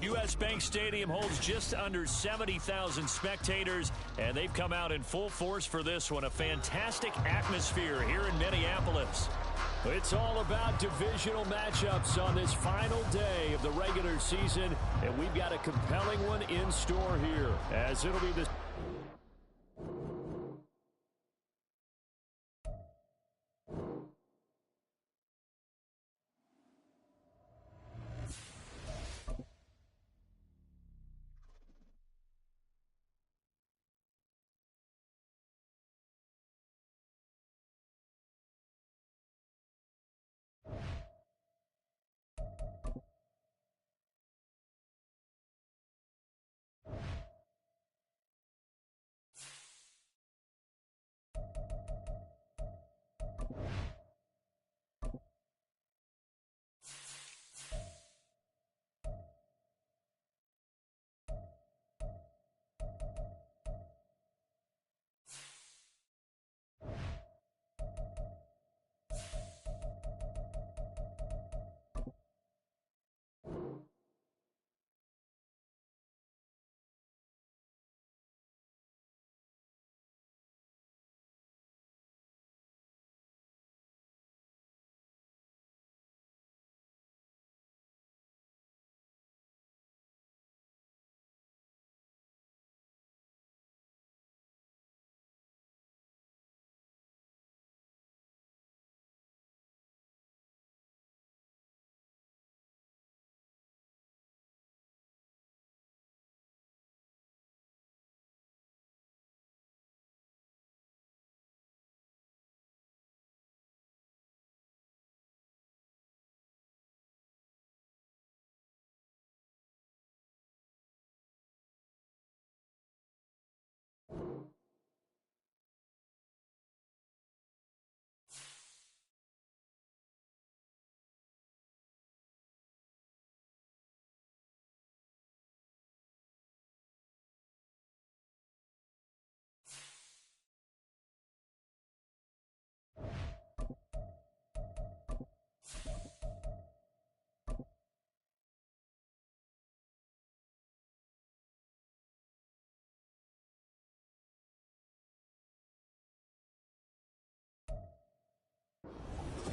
U.S. Bank Stadium holds just under 70,000 spectators, and they've come out in full force for this one. A fantastic atmosphere here in Minneapolis. It's all about divisional matchups on this final day of the regular season, and we've got a compelling one in store here, as it'll be the...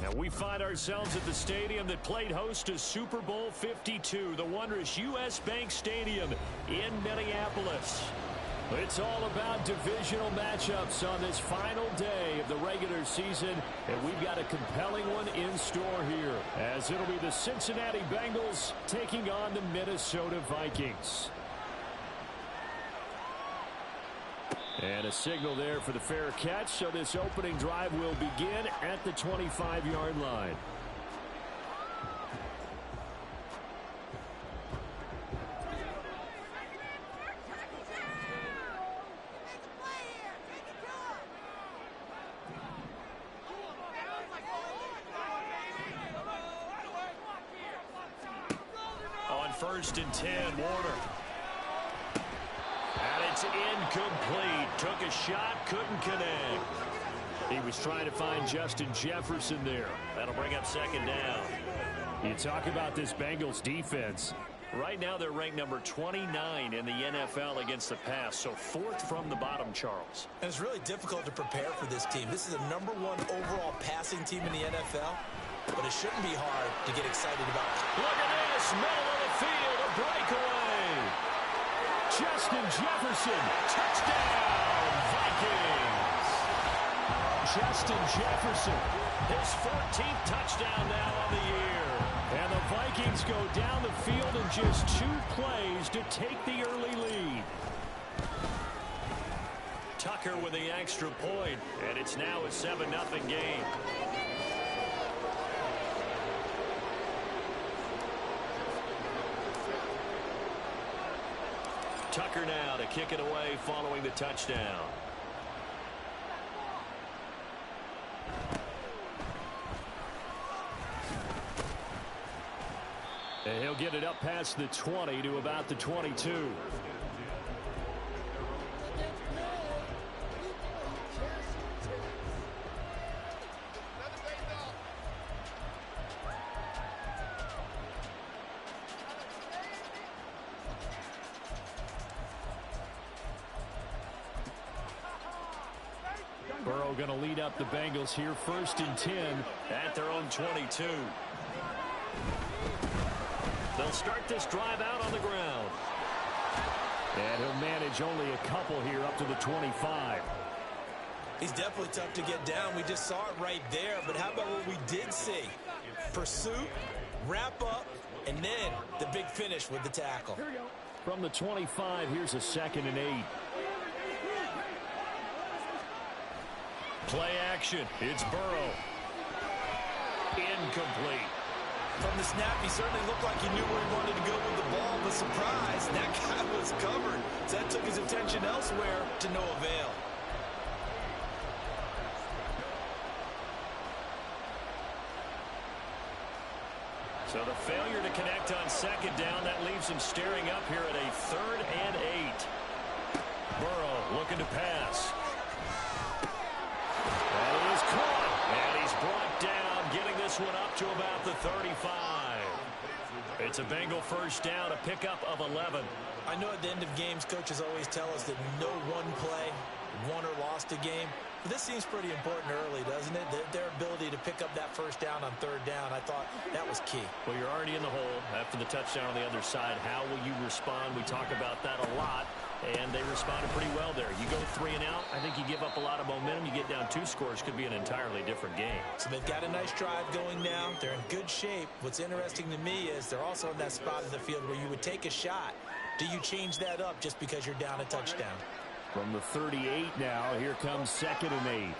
And we find ourselves at the stadium that played host to Super Bowl 52, the wondrous U.S. Bank Stadium in Minneapolis. It's all about divisional matchups on this final day of the regular season, and we've got a compelling one in store here, as it'll be the Cincinnati Bengals taking on the Minnesota Vikings. And a signal there for the fair catch, so this opening drive will begin at the 25-yard line. On 1st and 10, Warner. And it's incomplete. Took a shot, couldn't connect. He was trying to find Justin Jefferson there. That'll bring up 2nd down. You talk about this Bengals defense. Right now they're ranked number 29 in the NFL against the pass, so 4th from the bottom, Charles. And it's really difficult to prepare for this team. This is the #1 overall passing team in the NFL, but it shouldn't be hard to get excited about. Look at this, middle of the field, a breakaway. Justin Jefferson, touchdown, Vikings. Justin Jefferson, his 14th touchdown now on the year. And the Vikings go down the field in just 2 plays to take the early lead. Tucker with the extra point, and it's now a 7-0 game. Tucker now to kick it away following the touchdown. And he'll get it up past the 20 to about the 22. Burrow going to lead up the Bengals here, 1st and 10 at their own 22. They'll start this drive out on the ground. And he'll manage only a couple here up to the 25. He's definitely tough to get down. We just saw it right there. But how about what we did see? Pursuit, wrap up, and then the big finish with the tackle. From the 25, here's a 2nd and 8. Play action. It's Burrow. Incomplete. From the snap, he certainly looked like he knew where he wanted to go with the ball, but surprise, that guy was covered. So that took his attention elsewhere to no avail. So the failure to connect on 2nd down, that leaves him staring up here at a 3rd and 8. Burrow looking to pass. That is caught, and he's brought down, getting this one up to about the 35. It's a Bengal 1st down, a pickup of 11. I know at the end of games, coaches always tell us that no one play won or lost a game. But this seems pretty important early, doesn't it? Their ability to pick up that 1st down on 3rd down, I thought that was key. Well, you're already in the hole after the touchdown on the other side. How will you respond? We talk about that a lot, and they responded pretty well there. You go 3 and out, I think you give up a lot of momentum. You get down 2 scores, could be an entirely different game. So they've got a nice drive going now. They're in good shape. What's interesting to me is they're also in that spot of the field where you would take a shot. Do you change that up just because you're down a touchdown? From the 38 now, here comes 2nd and 8.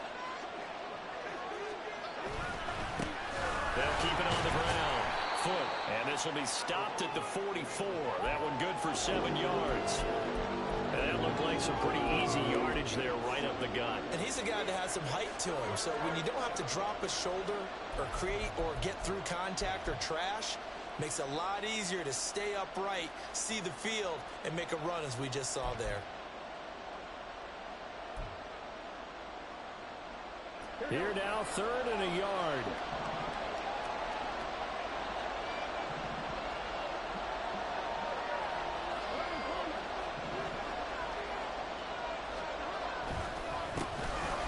They'll keep it on the ground. Foot, and this will be stopped at the 44. That one good for 7 yards. And that looked like some pretty easy yardage there right up the gut. And he's a guy that has some height to him. So when you don't have to drop a shoulder or create or get through contact or trash, makes it a lot easier to stay upright, see the field, and make a run as we just saw there. Here now, 3rd and a yard.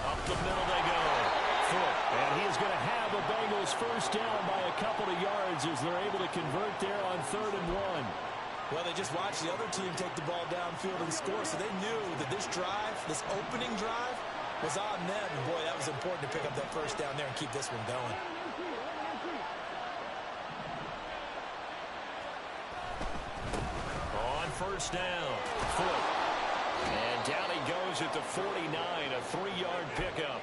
Up the middle they go. Foot, and he is going to have a Bengals 1st down by a couple of yards as they're able to convert there on 3rd and 1. Well, they just watched the other team take the ball downfield and score, so they knew that this drive, this opening drive, was on them. And boy, that was important to pick up that 1st down there and keep this one going. On 1st down, Foot. And down he goes at the 49, a 3-yard pickup.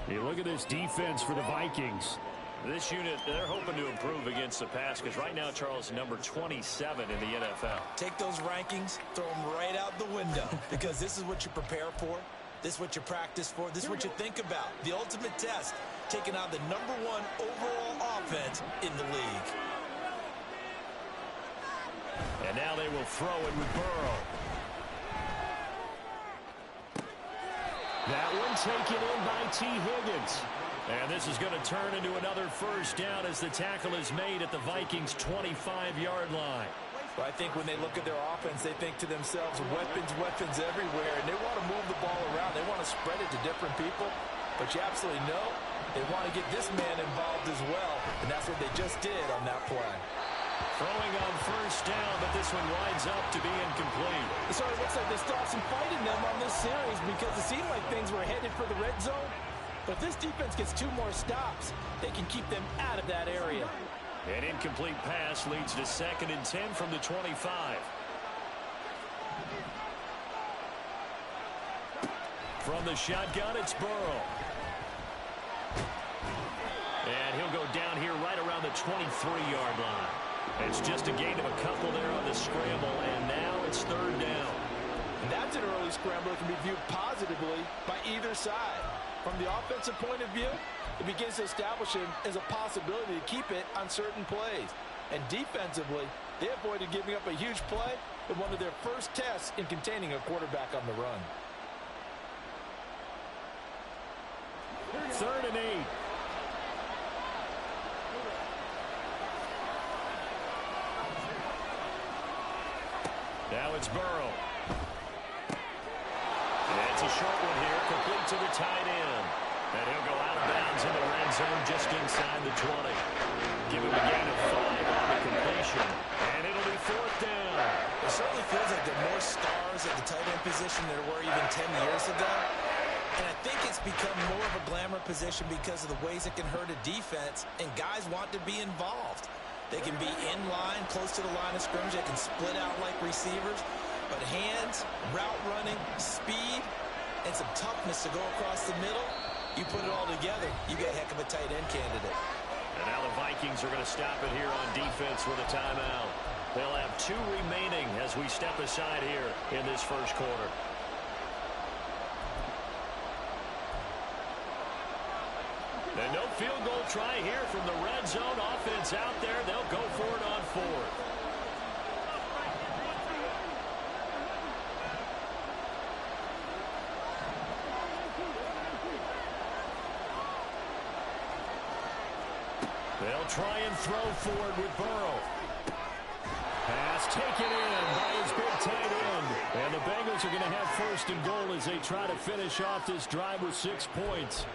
You look at this defense for the Vikings. This unit, they're hoping to improve against the pass because right now, Charles, number 27 in the NFL. Take those rankings, throw them right out the window because this is what you prepare for. This is what you practice for. This is what you think about. The ultimate test, taking on the #1 overall offense in the league. And now they will throw it with Burrow. That one taken in by T. Higgins. And this is going to turn into another 1st down as the tackle is made at the Vikings' 25-yard line. Well, I think when they look at their offense, they think to themselves, weapons everywhere, and they want to move the ball around. They want to spread it to different people, but you absolutely know they want to get this man involved as well, and that's what they just did on that play. Throwing on 1st down, but this one winds up to be incomplete. It sort of looks like they still have some fight in them on this series because it seemed like things were headed for the red zone, but if this defense gets 2 more stops, they can keep them out of that area. An incomplete pass leads to 2nd and 10 from the 25. From the shotgun, it's Burrow. And he'll go down here right around the 23-yard line. It's just a gain of a couple there on the scramble, and now it's 3rd down. And that's an early scramble that can be viewed positively by either side. From the offensive point of view, it begins to establish him as a possibility to keep it on certain plays. And defensively, they avoided giving up a huge play in one of their first tests in containing a quarterback on the run. 3rd and 8. Now it's Burrow. And It's a short one here, complete to the tight end. And he'll go out of bounds in the red zone just inside the 20. Give him a gain of 5 on the completion. And it'll be 4th down. It certainly feels like there are more stars at the tight end position than there were even 10 years ago. And I think it's become more of a glamour position because of the ways it can hurt a defense, and guys want to be involved. They can be in line, close to the line of scrimmage. They can split out like receivers. But hands, route running, speed, and some toughness to go across the middle, you put it all together, you get a heck of a tight end candidate. And now the Vikings are going to stop it here on defense with a timeout. They'll have 2 remaining as we step aside here in this first quarter. And no field goal try here from the red zone. Offense out there. They'll go for it on 4th. They'll try and throw forward with Burrow. Pass taken in by his big tight end. And the Bengals are going to have 1st and goal as they try to finish off this drive with 6 points.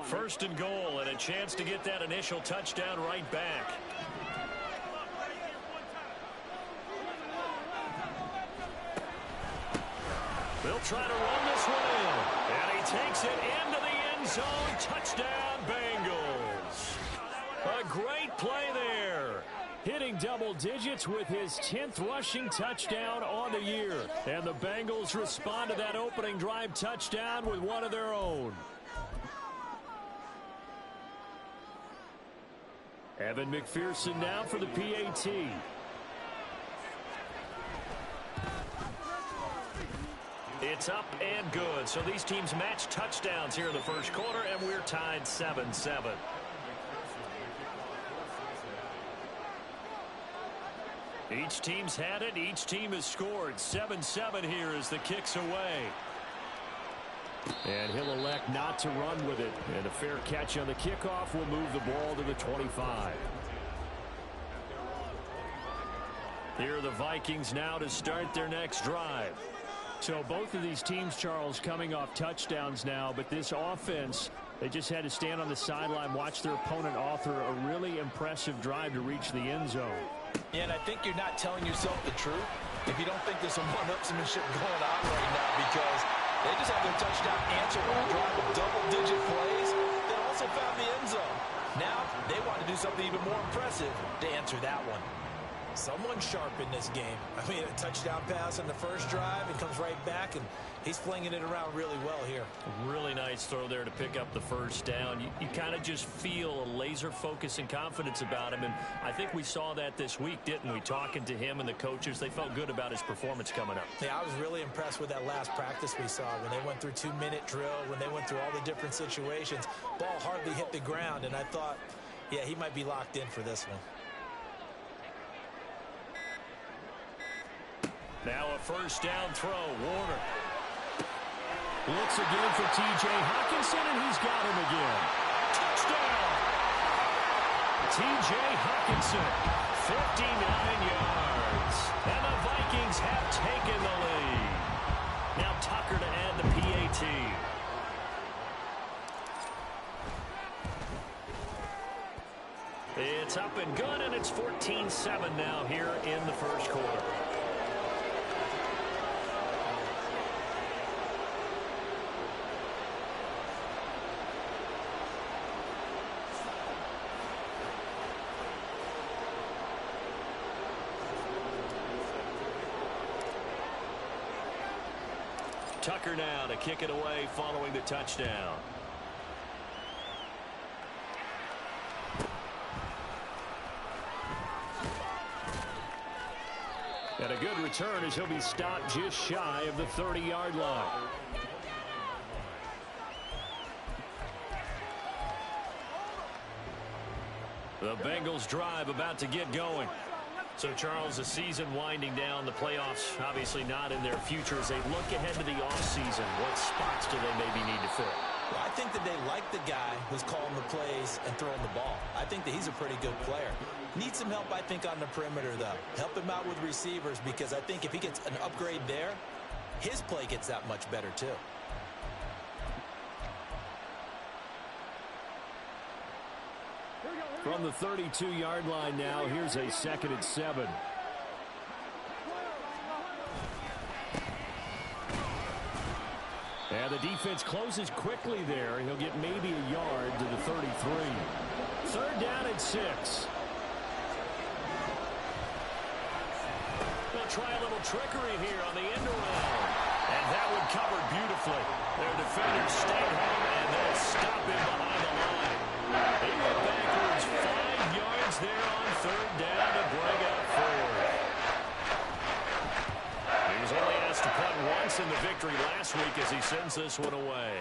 First and goal, and a chance to get that initial touchdown right back. They'll try to run this one in, and he takes it into the end zone. Touchdown, Bengals. A great play there. Hitting double digits with his 10th rushing touchdown on the year. And the Bengals respond to that opening drive touchdown with one of their own. Evan McPherson now for the PAT. It's up and good. So these teams match touchdowns here in the first quarter, and we're tied 7-7. Each team's had it. Each team has scored. 7-7 here as the kick's away. And he'll elect not to run with it. And a fair catch on the kickoff will move the ball to the 25. Here are the Vikings now to start their next drive. So both of these teams, Charles, coming off touchdowns now, but this offense, they just had to stand on the sideline, watch their opponent author a really impressive drive to reach the end zone. Yeah, and I think you're not telling yourself the truth if you don't think there's some one-upsmanship going on right now, because they just had their touchdown answered on a drive of double-digit plays that also found the end zone. Now they want to do something even more impressive to answer that one. Someone sharp in this game. I mean, a touchdown pass on the first drive and comes right back, and he's flinging it around really well here. Really nice throw there to pick up the first down. You kind of just feel a laser focus and confidence about him, and I think we saw that this week, didn't we? Talking to him and the coaches, they felt good about his performance coming up. Yeah, I was really impressed with that last practice we saw when they went through 2-minute drill, when they went through all the different situations. Ball hardly hit the ground, and I thought, yeah, he might be locked in for this one. Now a first down throw. Warner looks again for T.J. Hockenson, and he's got him again. Touchdown! T.J. Hockenson, 59 yards. And the Vikings have taken the lead. Now Tucker to add the PAT. It's up and good, and it's 14-7 now here in the first quarter. Tucker now to kick it away following the touchdown. And a good return as he'll be stopped just shy of the 30-yard line. The Bengals drive about to get going. So, Charles, the season winding down, the playoffs obviously not in their future. As they look ahead to the offseason, what spots do they maybe need to fill? Well, I think that they like the guy who's calling the plays and throwing the ball. I think that he's a pretty good player. Needs some help, I think, on the perimeter, though. Help him out with receivers, because I think if he gets an upgrade there, his play gets that much better, too. From the 32-yard line now, here's a 2nd and 7. And the defense closes quickly there. He'll get maybe a yard to the 33. 3rd down and 6. They'll try a little trickery here on the end around. And that one covered beautifully. Their defenders stay home, and they'll stop him behind the line. He went backwards 5 yards there on 3rd down to bring up 4th. He was only asked to punt once in the victory last week as he sends this one away.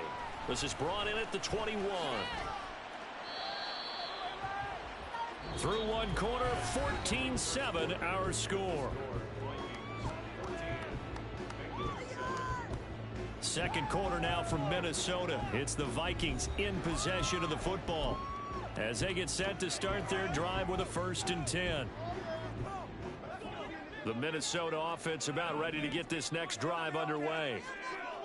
This is brought in at the 21. Through one quarter, 14-7 our score. Second quarter now from Minnesota. It's the Vikings in possession of the football as they get set to start their drive with a 1st and 10. The Minnesota offense about ready to get this next drive underway.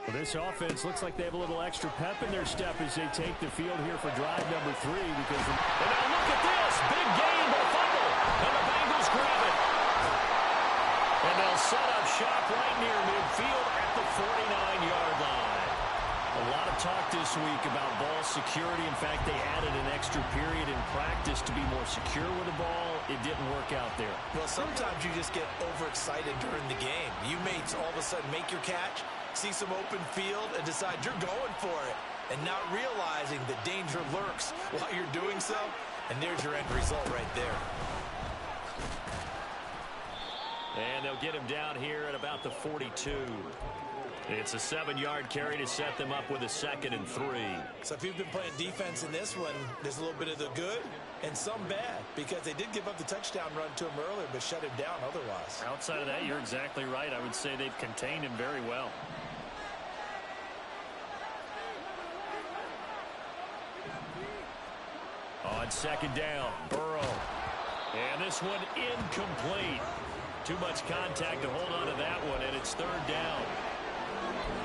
Well, this offense looks like they have a little extra pep in their step as they take the field here for drive number 3. Because and now look at this. Big gain, but a fumble. And the Bengals grab it. And they'll set up shop right near midfield at the 49-yard line. A lot of talk this week about ball security. In fact, they added an extra period in practice to be more secure with the ball. It didn't work out there. Well, sometimes you just get overexcited during the game. You may all of a sudden make your catch, see some open field, and decide you're going for it, and not realizing the danger lurks while you're doing so. And there's your end result right there. And they'll get him down here at about the 42. It's a 7-yard carry to set them up with a 2nd and 3. So if you've been playing defense in this one, there's a little bit of the good and some bad, because they did give up the touchdown run to him earlier, but shut him down otherwise. Outside of that, you're exactly right. I would say they've contained him very well. On 2nd down, Burrow. And this one incomplete. Too much contact to hold on to that one, and it's 3rd down.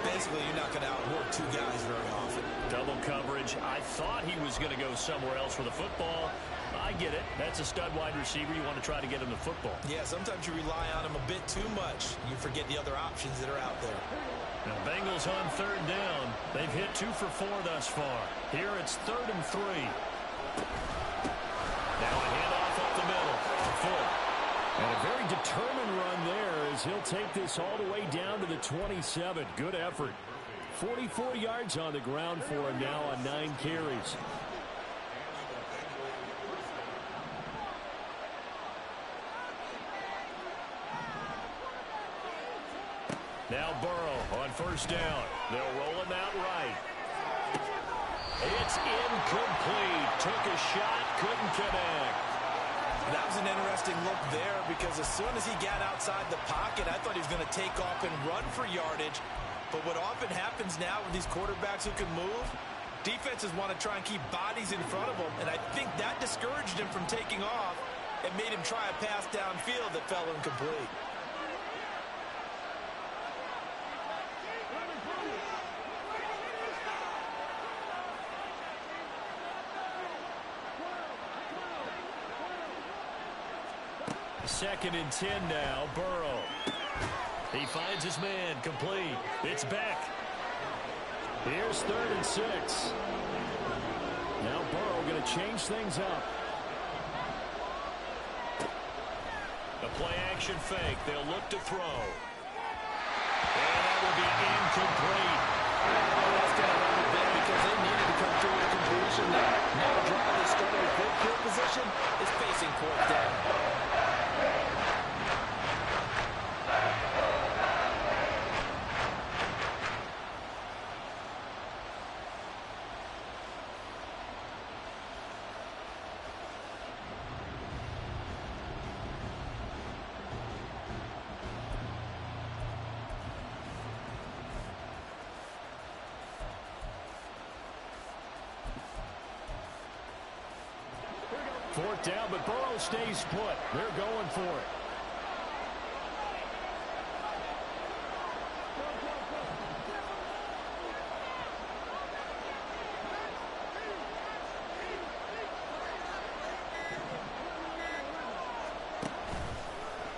Basically, you're not going to outwork 2 guys very often. Double coverage. I thought he was going to go somewhere else for the football. I get it. That's a stud wide receiver. You want to try to get him the football. Yeah, sometimes you rely on him a bit too much. You forget the other options that are out there. Now, Bengals on 3rd down. They've hit 2 for 4 thus far. Here it's 3rd and 3. Now a handoff up the middle. Full. And a very determined run there as he'll take this all the way down to the 27. Good effort. 44 yards on the ground for him now on 9 carries. Now Burrow on first down. They'll roll him out right. It's incomplete. Took a shot, couldn't connect. That was an interesting look there because as soon as he got outside the pocket, I thought he was going to take off and run for yardage. But what often happens now with these quarterbacks who can move, defenses want to try and keep bodies in front of them, and I think that discouraged him from taking off and made him try a pass downfield that fell incomplete. Second and 10 now, Burrow. He finds his man, complete. It's Beck. Here's 3rd and 6. Now Burrow going to change things up. A play-action fake. They'll look to throw. And that will be incomplete. That's got to run the bit because they needed to come through with a completion there. Now the drive they started with good field position is facing 4th down. Fourth down, but Burrow stays put. They're going for it.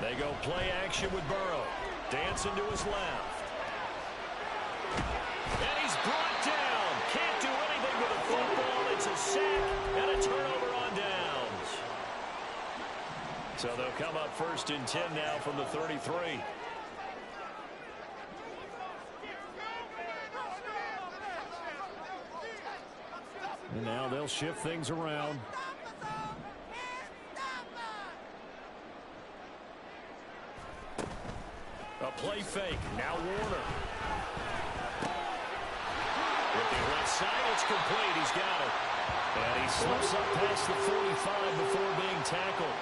They go play action with Burrow. Dancing to his left. And he's brought down. Can't do anything with a football. It's a sack and a turnover on downs. So they'll come up 1st and 10 now from the 33. And now they'll shift things around. A play fake. Now Warner. With the left side, it's complete. He's got it. And he slips up past the 45 before being tackled.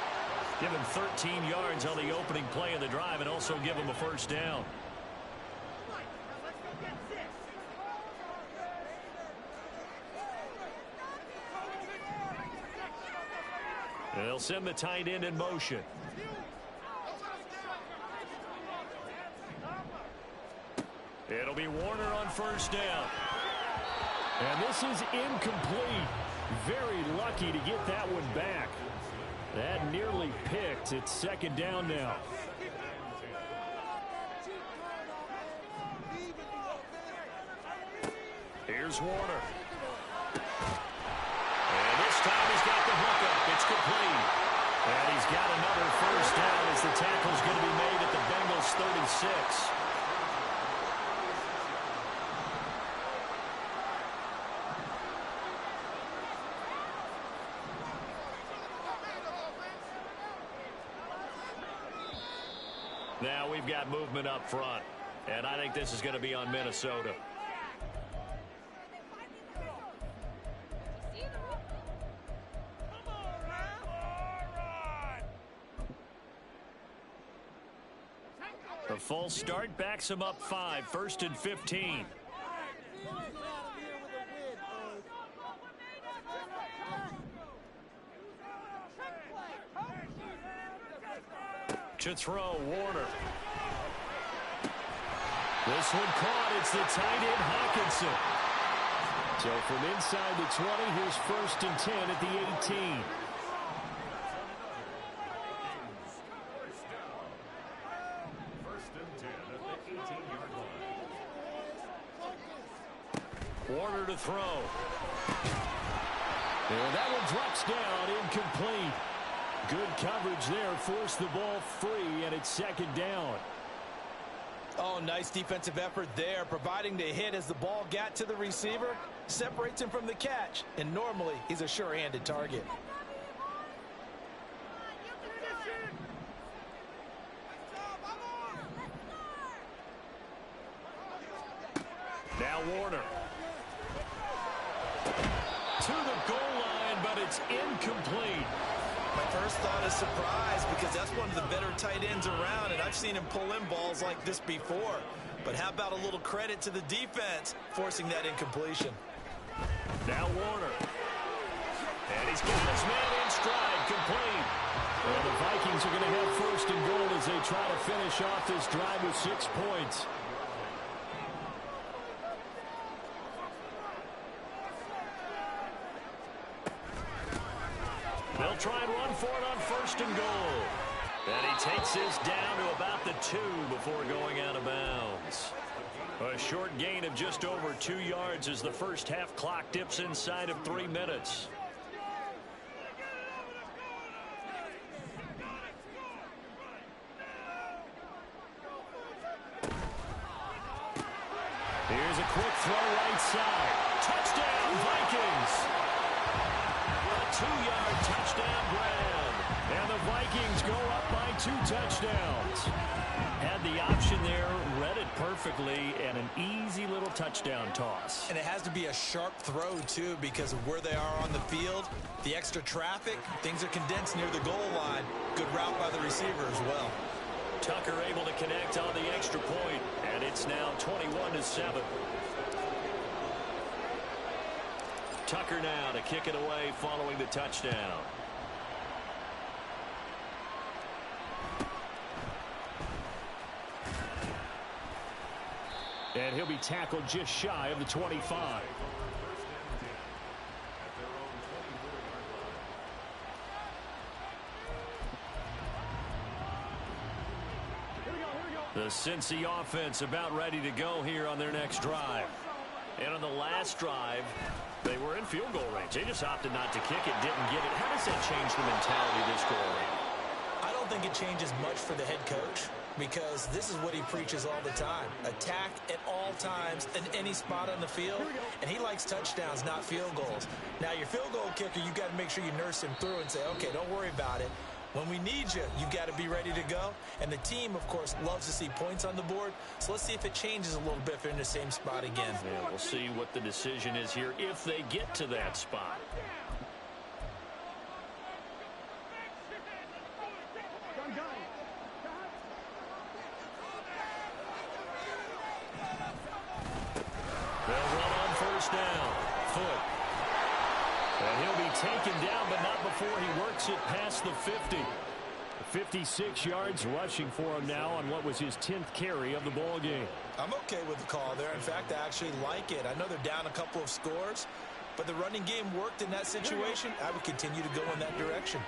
Give him 13 yards on the opening play of the drive and also give him a 1st down. And they'll send the tight end in motion. It'll be Warner on 1st down. And this is incomplete. Very lucky to get that one back. That nearly picked. It's 2nd down now. Here's Warner. And this time he's got the hookup. It's complete. And he's got another 1st down as the tackle's going to be made at the Bengals 36. Now we've got movement up front, and I think this is going to be on Minnesota. The full start backs him up 5, 1st and 15. To throw, Warner. This one caught. It's the tight end, Hawkinson. So from inside the 20, here's 1st and 10 at the 18. Warner to throw. And that one drops down, incomplete. Good coverage there. Forced the ball free, and it's second down. Oh, nice defensive effort there, providing the hit as the ball got to the receiver, separates him from the catch, and normally he's a sure-handed target. Now Warner. To the goal line, but it's incomplete. My first thought is surprise because that's one of the better tight ends around, and I've seen him pull in balls like this before. But how about a little credit to the defense forcing that incompletion? Now Warner. And he's got his man in stride, complete. Well, the Vikings are going to have first and goal as they try to finish off this drive with 6 points. They'll try and run for it on first and goal. And he takes this down to about the 2 before going out of bounds. A short gain of just over 2 yards as the first half clock dips inside of 3 minutes. Here's a quick throw right side. Touchdown, Vikings! A 2-yard touchdown grab. And the Vikings go up by 2 touchdowns. Had the option there, read it perfectly, and an easy little touchdown toss. And it has to be a sharp throw, too, because of where they are on the field. The extra traffic, things are condensed near the goal line. Good route by the receiver as well. Tucker able to connect on the extra point, and it's now 21-7. Tucker now to kick it away following the touchdown. And he'll be tackled just shy of the 25. The Cincy offense about ready to go here on their next drive. And on the last drive, they were in field goal range. They just opted not to kick it, didn't get it. How does that change the mentality this go around? I don't think it changes much for the head coach because this is what he preaches all the time. Attack at all times in any spot on the field, and he likes touchdowns, not field goals. Now, your field goal kicker, you got to make sure you nurse him through and say, okay, don't worry about it. When we need you, you've got to be ready to go. And the team, of course, loves to see points on the board. So let's see if it changes a little bit if they're in the same spot again. Yeah, we'll see what the decision is here if they get to that spot. They'll run on first down. Foot. And he'll be taken down, but not before he works it past the 50. 56 yards rushing for him now on what was his 10th carry of the ball game. I'm okay with the call there. In fact, I actually like it. I know they're down a couple of scores, but the running game worked in that situation. I would continue to go in that direction.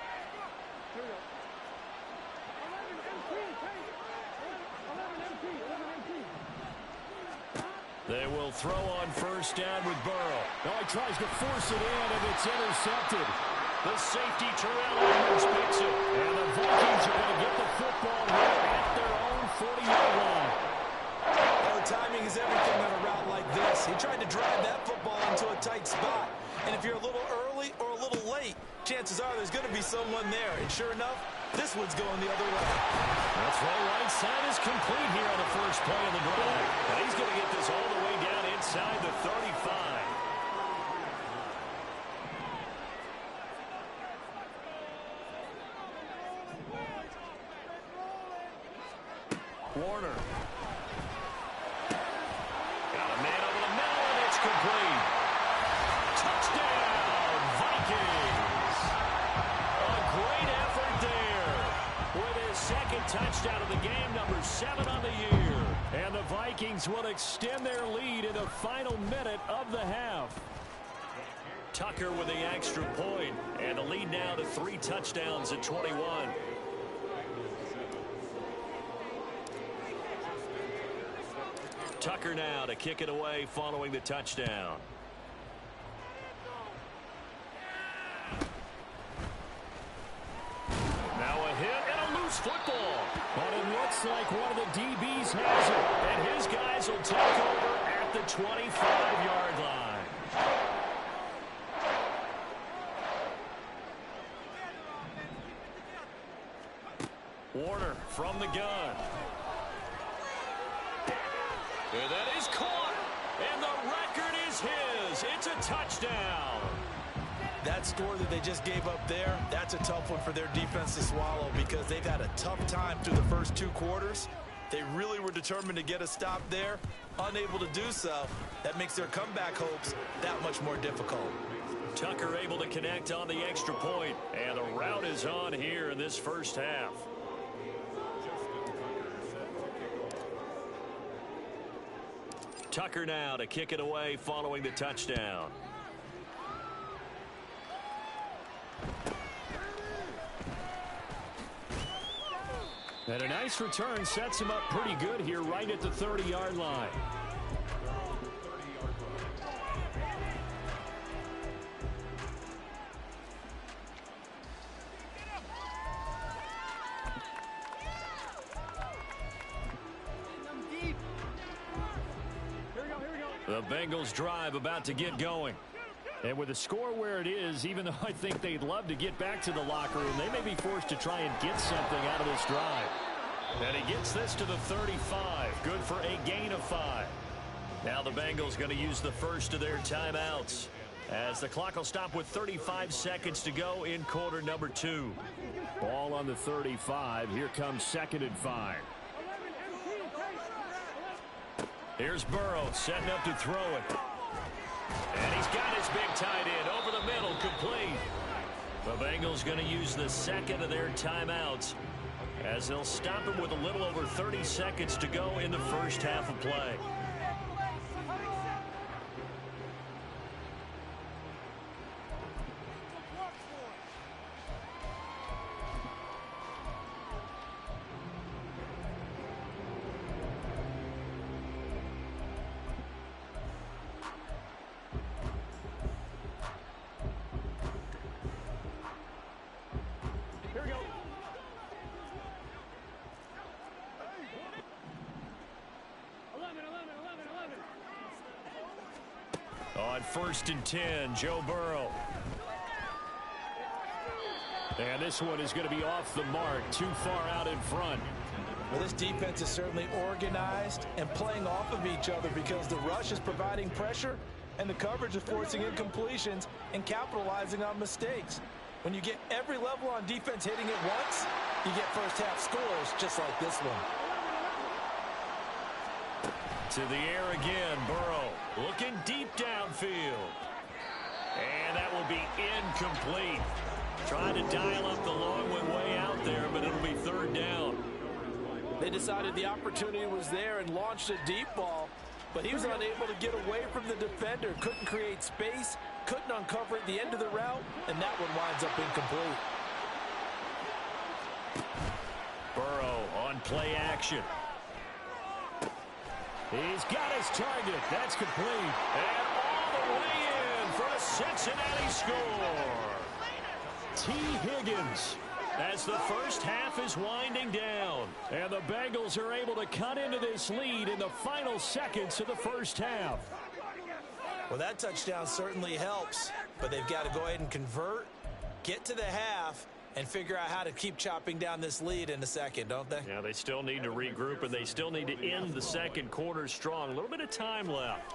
They will throw on first down with Burrow. Now he tries to force it in, and it's intercepted. The safety, Terrell Edwards, picks it. And the Vikings are going to get the football here at their own 40-yard line. Oh, timing is everything on a route like this. He tried to drive that football into a tight spot. And if you're a little early or a little late, chances are there's going to be someone there. And sure enough, this one's going the other way. That's right. Right side is complete here on the first play of the drive. And he's going to get this all the way down inside the 35. Warner. Got a man over the middle, and it's complete. Touchdown, Vikings. A great effort there with his second touchdown of the game, number 7 on the year. And the Vikings will extend their lead in the final minute of the half. Tucker with the extra point, and the lead now to 3 touchdowns at 21. Tucker now to kick it away following the touchdown. Bengals football. But it looks like one of the DBs has it. And his guys will take over at the 25-yard line. Warner from the gun. And that is caught. And the record is his. It's a touchdown. That score that they just gave up there, that's a tough one for their defense to swallow because they've had a tough time through the first 2 quarters. They really were determined to get a stop there, unable to do so. That makes their comeback hopes that much more difficult. Tucker able to connect on the extra point, and the route is on here in this first half. Tucker now to kick it away following the touchdown. And a nice return sets him up pretty good here right at the 30-yard line. The Bengals drive about to get going. And with the score where it is, even though I think they'd love to get back to the locker room, they may be forced to try and get something out of this drive. And he gets this to the 35. Good for a gain of 5. Now the Bengals going to use the first of their timeouts, as the clock will stop with 35 seconds to go in quarter number 2. Ball on the 35. Here comes 2nd and 5. Here's Burrow setting up to throw it. And he's got his big tight end over the middle, complete. The Bengals going to use the second of their timeouts, as they'll stop him with a little over 30 seconds to go in the first half of play. On 1st and 10, Joe Burrow. And this one is going to be off the mark, too far out in front. Well, this defense is certainly organized and playing off of each other because the rush is providing pressure and the coverage is forcing incompletions and capitalizing on mistakes. When you get every level on defense hitting it once, you get first half scores just like this one. To the air again, Burrow looking deep downfield. And that will be incomplete. Trying to dial up the long one way out there, but it'll be 3rd down. They decided the opportunity was there and launched a deep ball, but he was unable to get away from the defender. Couldn't create space, couldn't uncover at the end of the route, and that one winds up incomplete. Burrow on play action. He's got his target. That's complete. And all the way in for a Cincinnati score. T. Higgins, as the first half is winding down. And the Bengals are able to cut into this lead in the final seconds of the first half. Well, that touchdown certainly helps, but they've got to go ahead and convert, get to the half, and figure out how to keep chopping down this lead in the second, don't they? Yeah, they still need to regroup, and they still need to end the second quarter strong. A little bit of time left.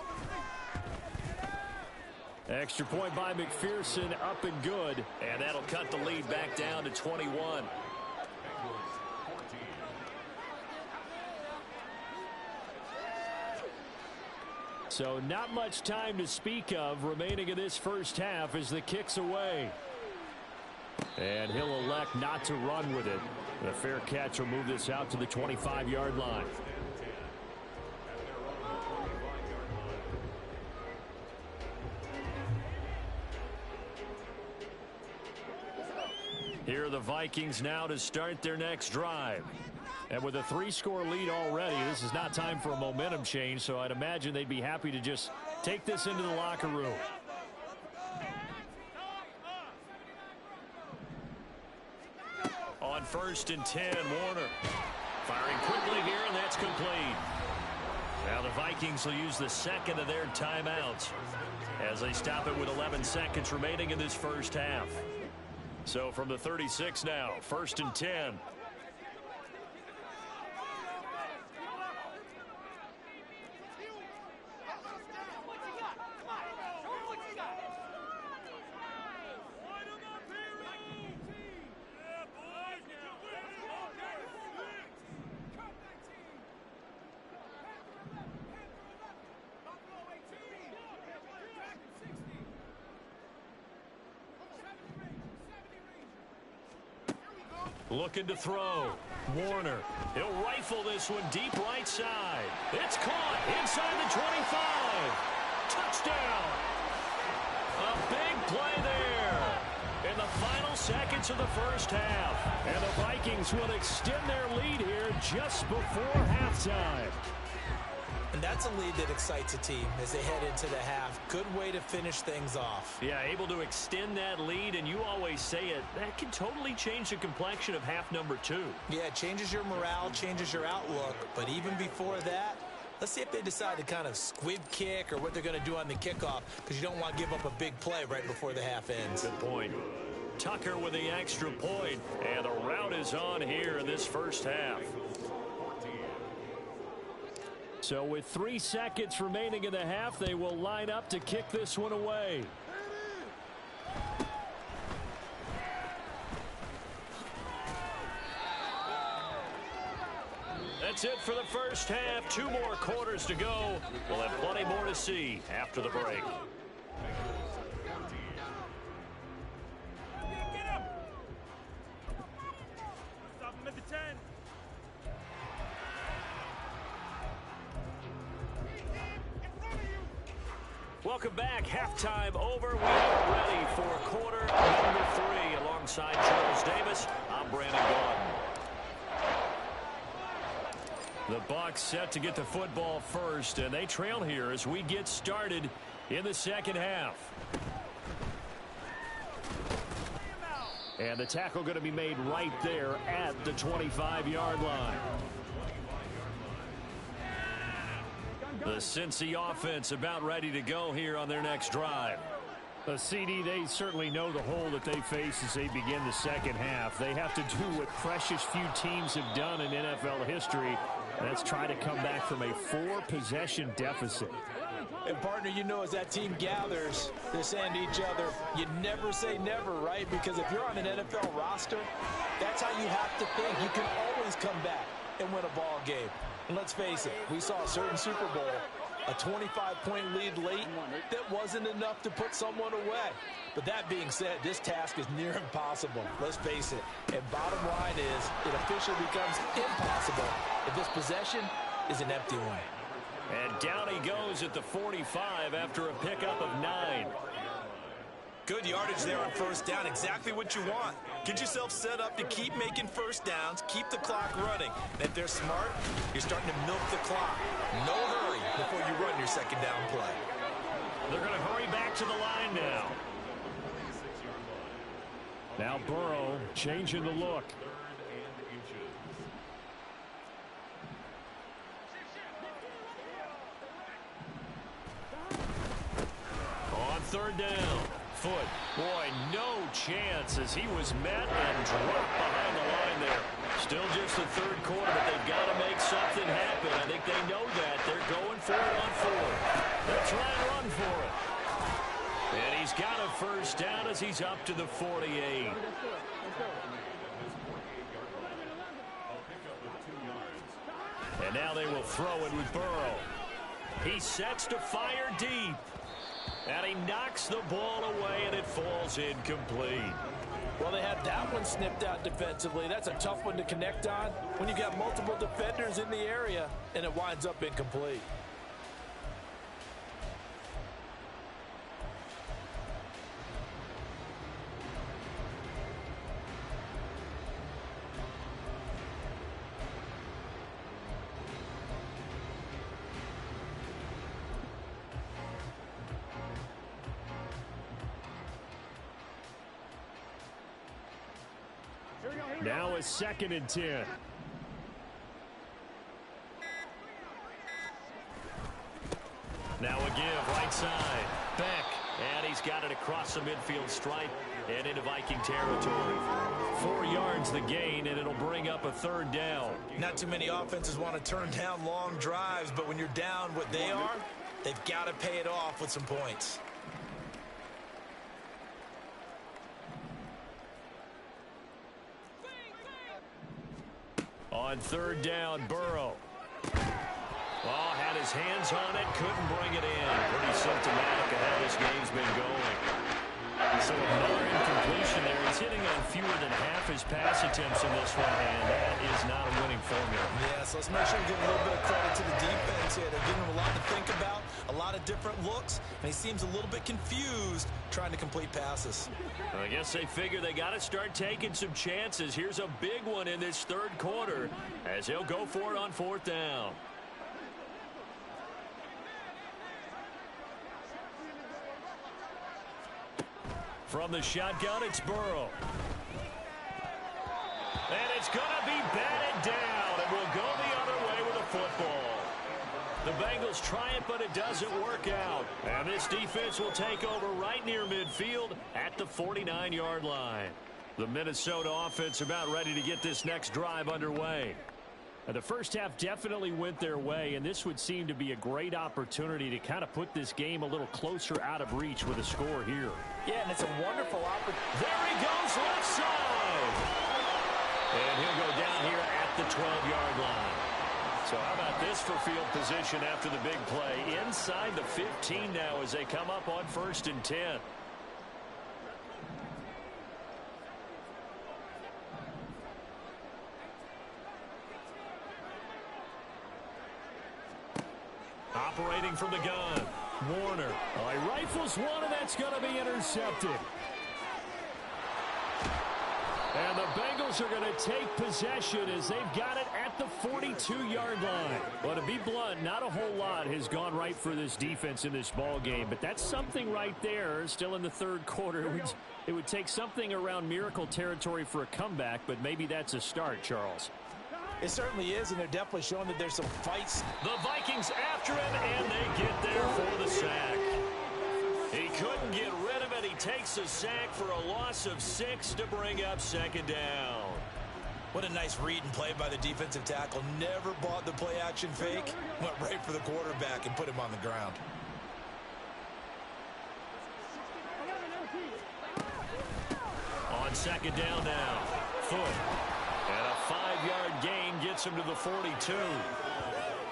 Extra point by McPherson, up and good. And that'll cut the lead back down to 21. So not much time to speak of remaining in this first half as the kick's away. And he'll elect not to run with it. The fair catch will move this out to the 25-yard line. Here are the Vikings now to start their next drive. And with a 3-score lead already, this is not time for a momentum change, so I'd imagine they'd be happy to just take this into the locker room. On On 1st and 10, Warner. Firing quickly here, and that's complete. Now the Vikings will use the second of their timeouts as they stop it with 11 seconds remaining in this first half. So from the 36 now, 1st and 10. Looking to throw. Warner. He'll rifle this one deep right side. It's caught inside the 25. Touchdown. A big play there in the final seconds of the first half. And the Vikings will extend their lead here just before halftime. And that's a lead that excites a team as they head into the half. Good way to finish things off. Yeah, able to extend that lead, and you always say it, that can totally change the complexion of half number 2. Yeah, it changes your morale, changes your outlook. But even before that, let's see if they decide to kind of squib kick or what they're going to do on the kickoff, because you don't want to give up a big play right before the half ends. Good point. Tucker with the extra point, and the route is on here in this first half. So with 3 seconds remaining in the half, they will line up to kick this one away. That's it for the first half. 2 more quarters to go. We'll have plenty more to see after the break. Welcome back. Halftime over. We are ready for quarter number 3. Alongside Charles Davis, I'm Brandon Gordon. The Bucs set to get the football first, and they trail here as we get started in the second half. And the tackle going to be made right there at the 25-yard line. The Cincy offense about ready to go here on their next drive. CD, they certainly know the hole that they face as they begin the second half. They have to do what precious few teams have done in NFL history. That's try to come back from a 4-possession deficit. And, partner, you know, as that team gathers, they're saying to each other, you never say never, right? Because if you're on an NFL roster, that's how you have to think. You can always come back and win a ball game. And let's face it, we saw a certain Super Bowl, a 25-point lead late that wasn't enough to put someone away. But that being said, this task is near impossible. Let's face it. And bottom line is, it officially becomes impossible if this possession is an empty one. And down he goes at the 45 after a pickup of 9. Good yardage there on first down. Exactly what you want. Get yourself set up to keep making first downs, keep the clock running. And if they're smart, you're starting to milk the clock. No hurry before you run your second down play. They're going to hurry back to the line now. Now Burrow changing the look. On third down. Foot. Boy, no chance as he was met and dropped behind the line there. Still just the third quarter, but they've got to make something happen. I think they know that. They're going for it on 4. They'll try and run for it. And he's got a first down as he's up to the 48. And now they will throw it with Burrow. He sets to fire deep. And he knocks the ball away, and it falls incomplete. Well, they had that one snipped out defensively. That's a tough one to connect on when you've got multiple defenders in the area, and it winds up incomplete. Now a 2nd and 10. Now a give, right side. Beck, and he's got it across the midfield stripe and into Viking territory. 4 yards the gain, and it'll bring up a 3rd down. Not too many offenses want to turn down long drives, but when you're down what they are, they've got to pay it off with some points. On 3rd down, Burrow. Oh, had his hands on it, couldn't bring it in. Pretty symptomatic of how this game's been going. So another incompletion there. He's hitting on fewer than half his pass attempts in this one, and that is not a winning formula. Yeah, so let's make sure we give a little bit of credit to the defense here. They're giving him a lot to think about, a lot of different looks, and he seems a little bit confused trying to complete passes. I guess they figure they got to start taking some chances. Here's a big one in this 3rd quarter as he'll go for it on 4th down. From the shotgun, it's Burrow. And it's going to be batted down, and will go the other way with a football. The Bengals try it, but it doesn't work out. And this defense will take over right near midfield at the 49-yard line. The Minnesota offense about ready to get this next drive underway. The first half definitely went their way, and this would seem to be a great opportunity to kind of put this game a little closer out of reach with a score here. Yeah, and it's a wonderful opportunity. There he goes, left side. And he'll go down here at the 12-yard line. So how about this for field position after the big play? Inside the 15 now as they come up on 1st and 10. Operating from the gun, Warner. Oh, he rifles one, and that's going to be intercepted. And the Bengals are going to take possession as they've got it at the 42-yard line. Well, to be blunt, not a whole lot has gone right for this defense in this ball game, but that's something right there. Still in the 3rd quarter. It would take something around miracle territory for a comeback, but maybe that's a start, Charles. It certainly is, and they're definitely showing that there's some fights. The Vikings after him, and they get there for the sack. He couldn't get rid of it. He takes a sack for a loss of 6 to bring up 2nd down. What a nice read and play by the defensive tackle. Never bought the play-action fake. Went right for the quarterback and put him on the ground. On 2nd down now, Foot. And a 5-yard gain gets him to the 42.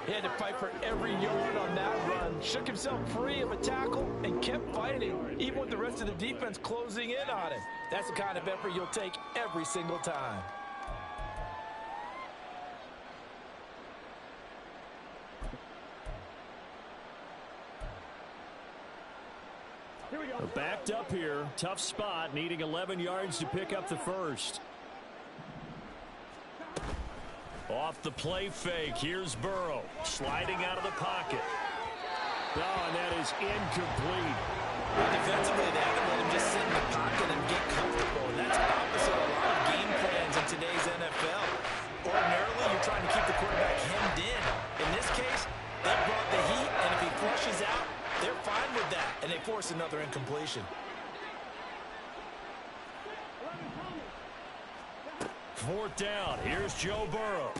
He had to fight for every yard on that run. Shook himself free of a tackle and kept fighting, even with the rest of the defense closing in on him. That's the kind of effort you'll take every single time. Backed up here. Tough spot, needing 11 yards to pick up the 1st. Off the play fake, here's Burrow, sliding out of the pocket. Oh, and that is incomplete. Defensively, they haven't let him just sit in the pocket and get comfortable, and that's opposite of a lot of game plans in today's NFL. Ordinarily, you're trying to keep the quarterback hemmed in. In this case, they brought the heat, and if he flushes out, they're fine with that, and they force another incompletion. 4th down, here's Joe Burrow.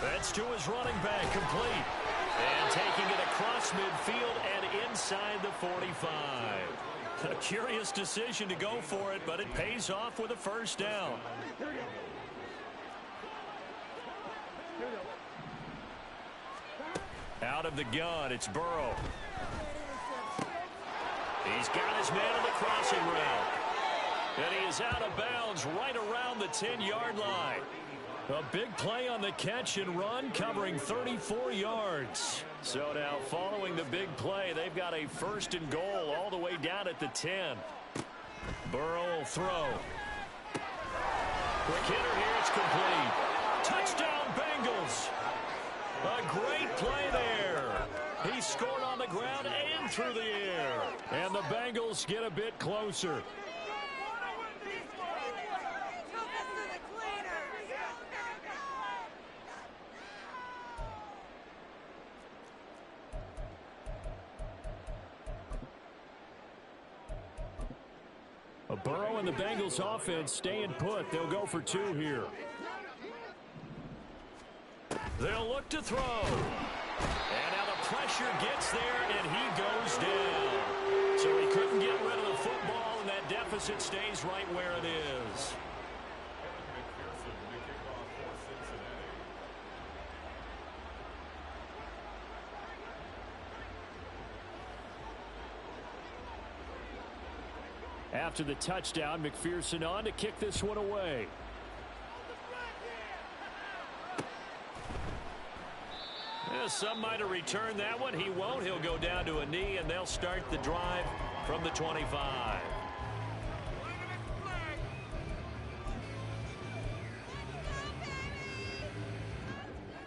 That's to his running back, complete. And taking it across midfield and inside the 45. A curious decision to go for it, but it pays off with a 1st down. Out of the gun, it's Burrow. He's got his man on the crossing route. And he is out of bounds right around the 10-yard line. A big play on the catch and run, covering 34 yards. So now, following the big play, they've got a 1st and goal all the way down at the 10. Burrow will throw. Quick hitter here, it's complete. Touchdown, Bengals. A great play there. He scored on the ground and through the air. And the Bengals get a bit closer. Burrow and the Bengals offense staying put. They'll go for 2 here. They'll look to throw. And now the pressure gets there, and he goes down. So he couldn't get rid of the football, and that deficit stays right where it is. After the touchdown, McPherson on to kick this one away. Yeah, some might have returned that one. He won't. He'll go down to a knee, and they'll start the drive from the 25.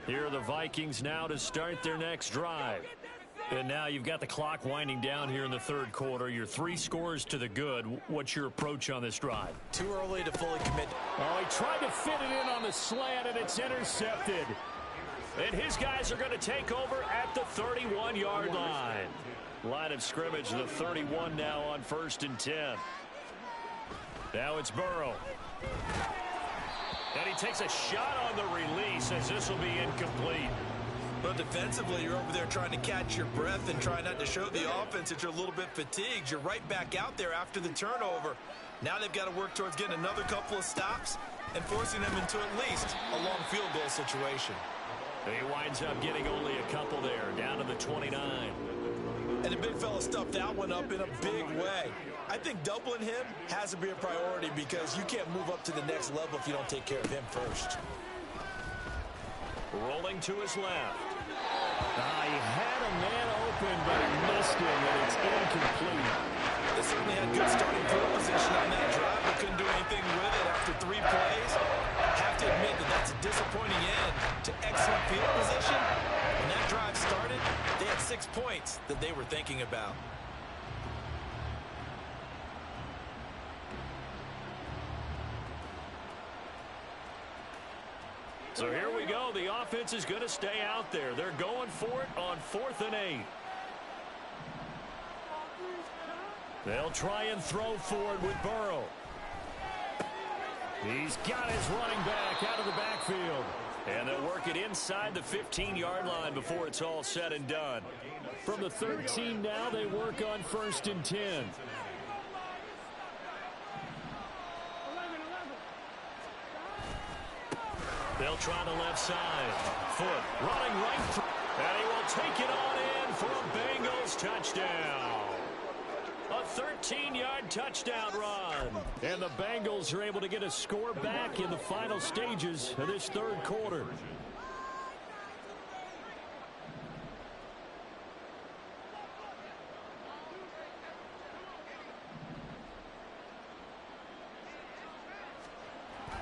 Here are the Vikings now to start their next drive. And now you've got the clock winding down here in the third quarter. You're 3 scores to the good. What's your approach on this drive? Too early to fully commit. Oh, he tried to fit it in on the slant, and it's intercepted. And his guys are going to take over at the 31-yard line. Line of scrimmage, the 31 now on 1st and 10. Now it's Burrow. And he takes a shot on the release as this will be incomplete. But defensively, you're over there trying to catch your breath and try not to show the offense that you're a little bit fatigued. You're right back out there after the turnover. Now they've got to work towards getting another couple of stops and forcing them into at least a long field goal situation. He winds up getting only a couple there, down to the 29. And the big fella stuffed that one up in a big way. I think doubling him has to be a priority because you can't move up to the next level if you don't take care of him first. Rolling to his left. He had a man open, but he missed him, and it's incomplete. They certainly had good starting field position on that drive, but couldn't do anything with it after 3 plays. Have to admit that that's a disappointing end to excellent field position. When that drive started, they had 6 points that they were thinking about. So here we go. The offense is going to stay out there. They're going for it on 4th and 8. They'll try and throw for it with Burrow. He's got his running back out of the backfield. And they'll work it inside the 15-yard line before it's all said and done. From the 13 now, they work on 1st and 10. They'll try the left side. Foot running right through. And he will take it on in for a Bengals touchdown. A 13-yard touchdown run. And the Bengals are able to get a score back in the final stages of this third quarter.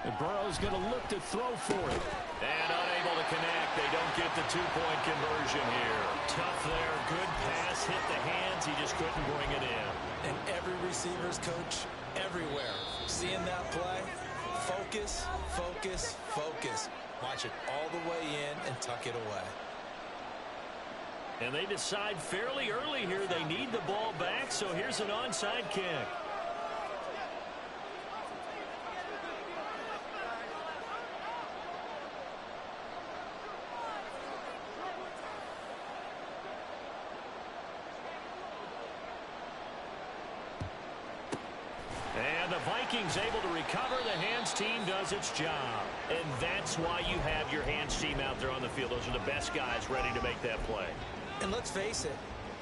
And Burrow's going to look to throw for it. And unable to connect. They don't get the 2-point conversion here. Tough there. Good pass. Hit the hands. He just couldn't bring it in. And every receiver's coach everywhere. Seeing that play, focus, focus, focus. Watch it all the way in and tuck it away. And they decide fairly early here they need the ball back, so here's an onside kick. And the Vikings able to recover. The hands team does its job. And that's why you have your hands team out there on the field. Those are the best guys ready to make that play. And let's face it,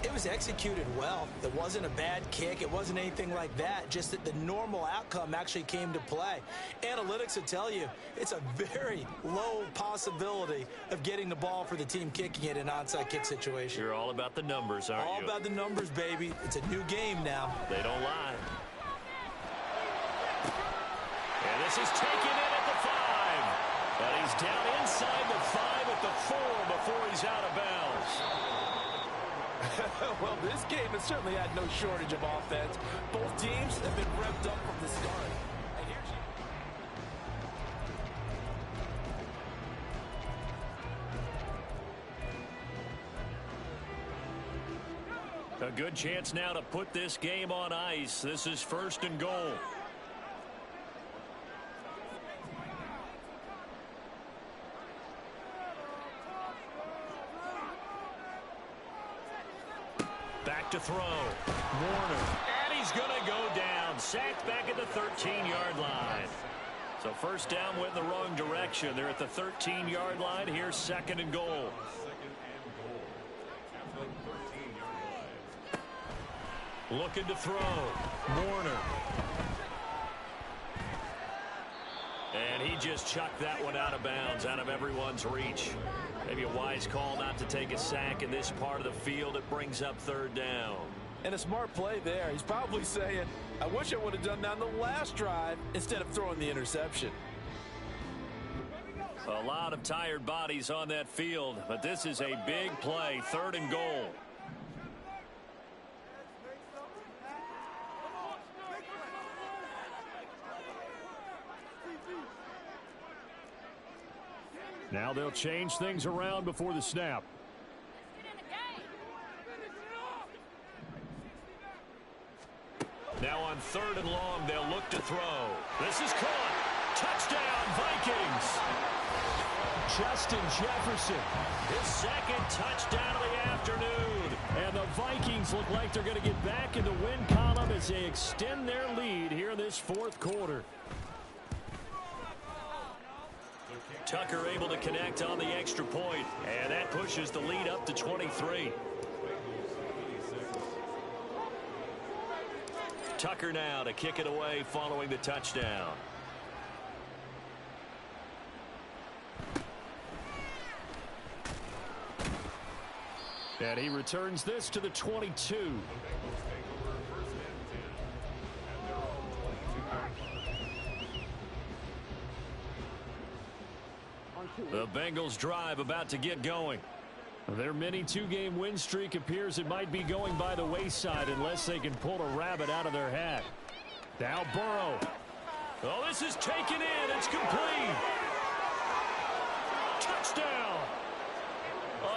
it was executed well. It wasn't a bad kick. It wasn't anything like that. Just that the normal outcome actually came to play. Analytics will tell you it's a very low possibility of getting the ball for the team kicking it in an onside kick situation. You're all about the numbers, aren't you? All about the numbers, baby. It's a new game now. They don't lie. And this is taken in at the 5. But he's down inside the 5 at the 4 before he's out of bounds. Well, this game has certainly had no shortage of offense. Both teams have been revved up from the start. And here's a good chance now to put this game on ice. This is 1st and goal. to throw. Warner. And he's going to go down. Sacked back at the 13-yard line. So first down went in the wrong direction. They're at the 13-yard line. Here's second and goal. Looking to throw. Warner. And he just chucked that one out of bounds, out of everyone's reach. Maybe a wise call not to take a sack in this part of the field. It brings up third down. And a smart play there. He's probably saying, I wish I would have done that on the last drive instead of throwing the interception. A lot of tired bodies on that field, but this is a big play, third and goal. Now they'll change things around before the snap. Now on third and long, they'll look to throw. This is caught. Touchdown, Vikings. Justin Jefferson. His second touchdown of the afternoon. And the Vikings look like they're going to get back in the win column as they extend their lead here in this fourth quarter. Tucker able to connect on the extra point, and that pushes the lead up to 23. Tucker now to kick it away following the touchdown. And he returns this to the 22. The Bengals drive about to get going. Their mini two-game win streak appears it might be going by the wayside unless they can pull a rabbit out of their hat. Now Burrow. Oh, this is taken in. It's complete. Touchdown.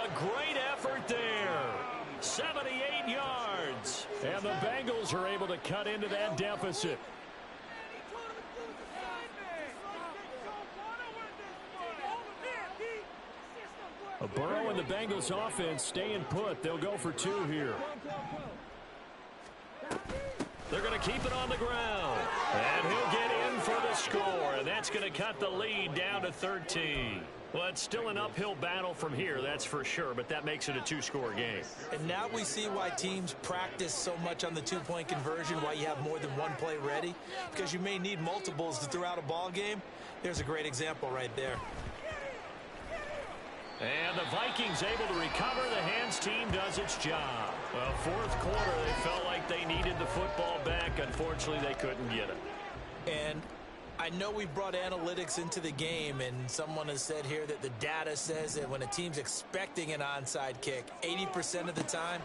A great effort there. 78 yards. And the Bengals are able to cut into that deficit. Burrow and the Bengals offense staying put. They'll go for two here. They're going to keep it on the ground. And he'll get in for the score. And that's going to cut the lead down to 13. Well, it's still an uphill battle from here, that's for sure. But that makes it a two-score game. And now we see why teams practice so much on the two-point conversion, why you have more than one play ready. Because you may need multiples to throw out a ball game. There's a great example right there. And the Vikings able to recover. The hands team does its job. Well, fourth quarter, they felt like they needed the football back. Unfortunately, they couldn't get it. And I know we brought analytics into the game, and someone has said here that the data says that when a team's expecting an onside kick, 80% of the time,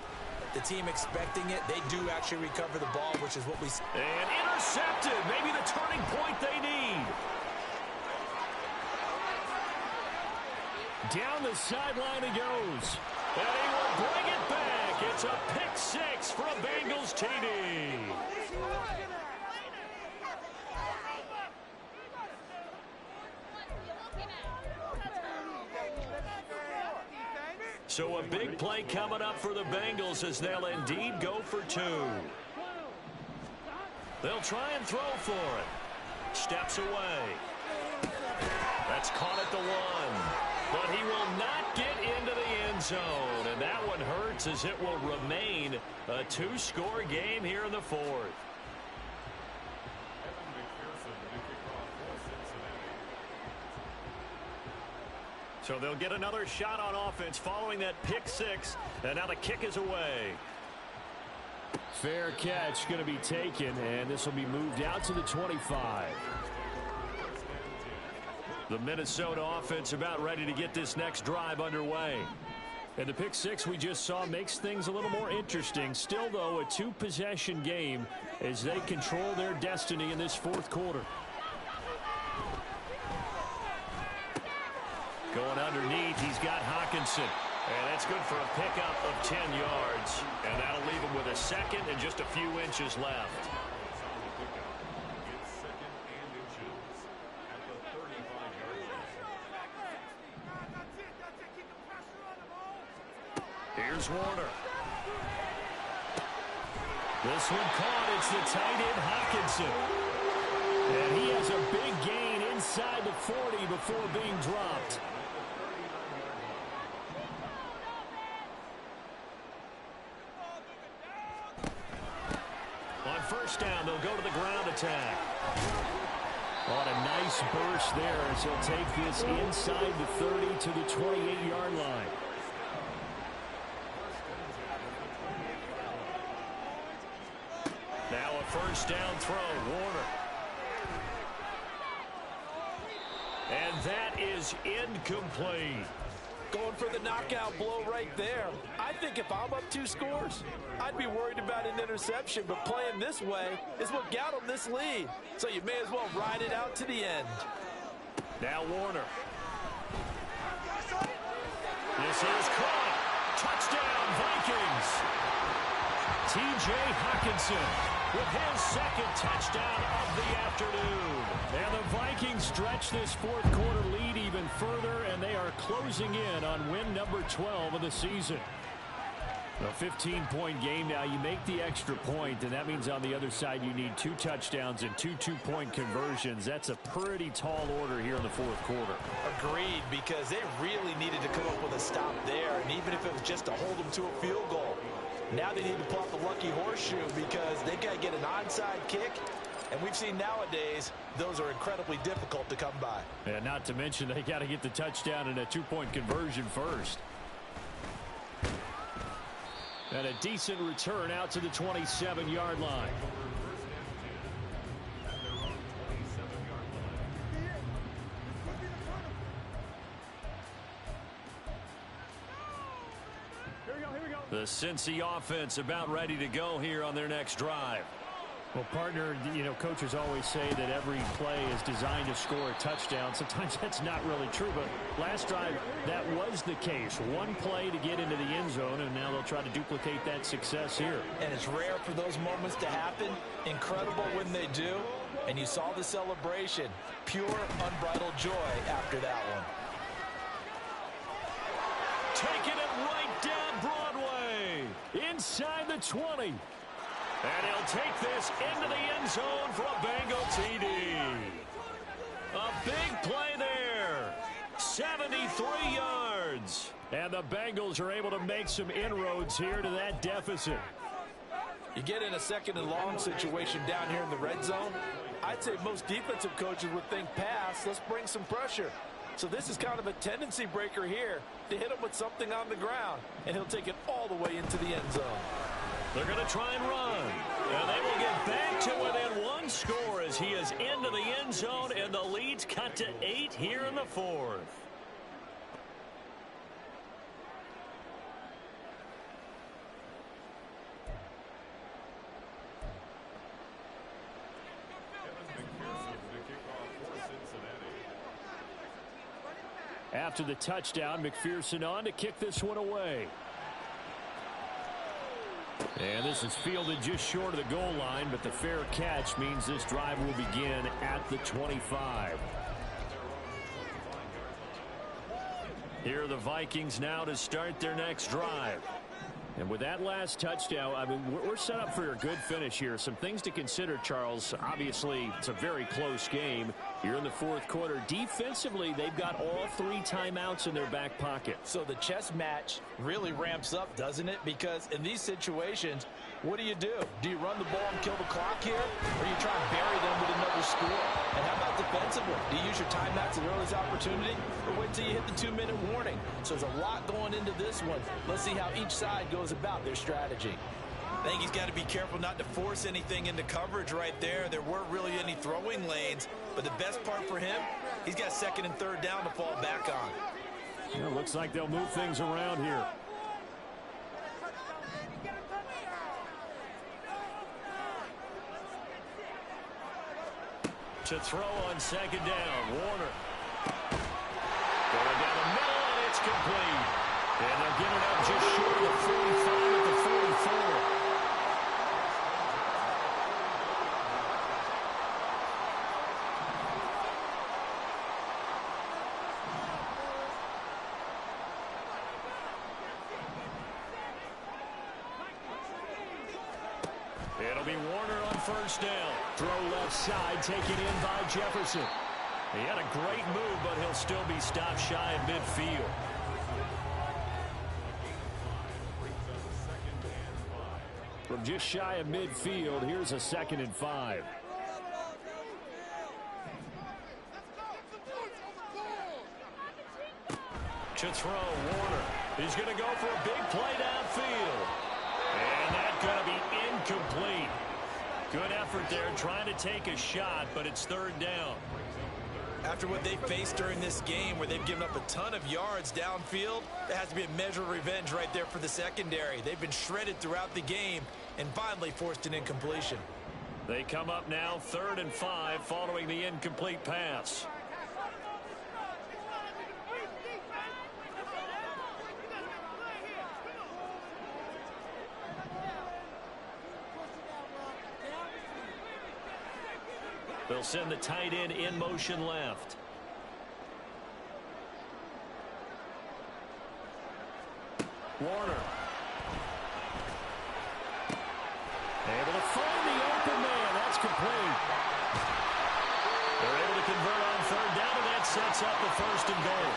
the team expecting it, they do actually recover the ball, which is what we see. And intercepted. Maybe the turning point they need. Down the sideline he goes. And he will bring it back. It's a pick six for a Bengals TD. So a big play coming up for the Bengals as they'll indeed go for two. They'll try and throw for it. Steps away. That's caught at the one. But he will not get into the end zone. And that one hurts as it will remain a two-score game here in the fourth. So they'll get another shot on offense following that pick six. And now the kick is away. Fair catch going to be taken, and this will be moved out to the 25. The Minnesota offense about ready to get this next drive underway. And the pick six we just saw makes things a little more interesting. Still, though, a two-possession game as they control their destiny in this fourth quarter. Going underneath, he's got Hawkinson. And that's good for a pickup of 10 yards. And that'll leave him with a second and just a few inches left. Here's Warner. This one caught. It's the tight end, Hockenson. And he has a big gain inside the 40 before being dropped. On first down, they'll go to the ground attack. On a nice burst there as he'll take this inside the 30 to the 28-yard line. Now a first down throw, Warner. And that is incomplete. Going for the knockout blow right there. I think if I'm up 2 scores, I'd be worried about an interception, but playing this way is what got them this lead. So you may as well ride it out to the end. Now Warner. This is caught. Touchdown, Vikings. T.J. Hockenson with his second touchdown of the afternoon. And the Vikings stretch this fourth quarter lead even further, and they are closing in on win number 12 of the season. A 15-point game now. You make the extra point, and that means on the other side you need 2 touchdowns and 2 two-point conversions. That's a pretty tall order here in the fourth quarter. Agreed, because they really needed to come up with a stop there, and even if it was just to hold them to a field goal. Now they need to pull out the lucky horseshoe because they've got to get an onside kick. And we've seen nowadays those are incredibly difficult to come by. And not to mention they got to get the touchdown and a 2-point conversion first. And a decent return out to the 27-yard line. The Cincy offense about ready to go here on their next drive. Well, partner, you know, coaches always say that every play is designed to score a touchdown. Sometimes that's not really true, but last drive, that was the case. One play to get into the end zone, and now they'll try to duplicate that success here. And it's rare for those moments to happen. Incredible when they do. And you saw the celebration. Pure, unbridled joy after that one. Taking it right down Broadway. Inside the 20. And he'll take this into the end zone for a Bengal TD. A big play there. 73 yards. And the Bengals are able to make some inroads here to that deficit. You get in a second and long situation down here in the red zone. I'd say most defensive coaches would think pass. Let's bring some pressure. So this is kind of a tendency breaker here to hit him with something on the ground. And he'll take it all the way into the end zone. They're going to try and run. And they will get back to within 1 score as he is into the end zone, and the lead's cut to 8 here in the fourth. After the touchdown, McPherson on to kick this one away. And this is fielded just short of the goal line, but the fair catch means this drive will begin at the 25. Here are the Vikings now to start their next drive. And with that last touchdown, I mean, we're set up for a good finish here. Some things to consider, Charles. Obviously, it's a very close game. You're in the fourth quarter. Defensively, they've got all 3 timeouts in their back pocket. So the chess match really ramps up, doesn't it? Because in these situations, what do? Do you run the ball and kill the clock here? Or you try and bury them with another score? And how about defensively? Do you use your timeouts at the earliest opportunity? Or wait till you hit the 2-minute warning? So there's a lot going into this one. Let's see how each side goes about their strategy. I think he's got to be careful not to force anything into coverage right there. There weren't really any throwing lanes. But the best part for him, he's got 2nd and 3rd down to fall back on. Yeah, looks like they'll move things around here. To throw on 2nd down, Warner. Going down the middle, and it's complete. And they'll get it up just short of the 45 at the 44. be Warner on first down. Throw left side, taken in by Jefferson. He had a great move, but he'll still be stopped shy of midfield. From just shy of midfield, here's a 2nd and 5. To throw, Warner. He's going to go for a big play downfield. And that's going to be incomplete. Good effort there trying to take a shot, but it's 3rd down. After what they faced during this game where they've given up a ton of yards downfield, there has to be a measure of revenge right there for the secondary. They've been shredded throughout the game and finally forced an incompletion. They come up now 3rd and 5 following the incomplete pass. They'll send the tight end in motion left. Warner. Able to find the open man. That's complete. They're able to convert on 3rd down, and that sets up the 1st and goal.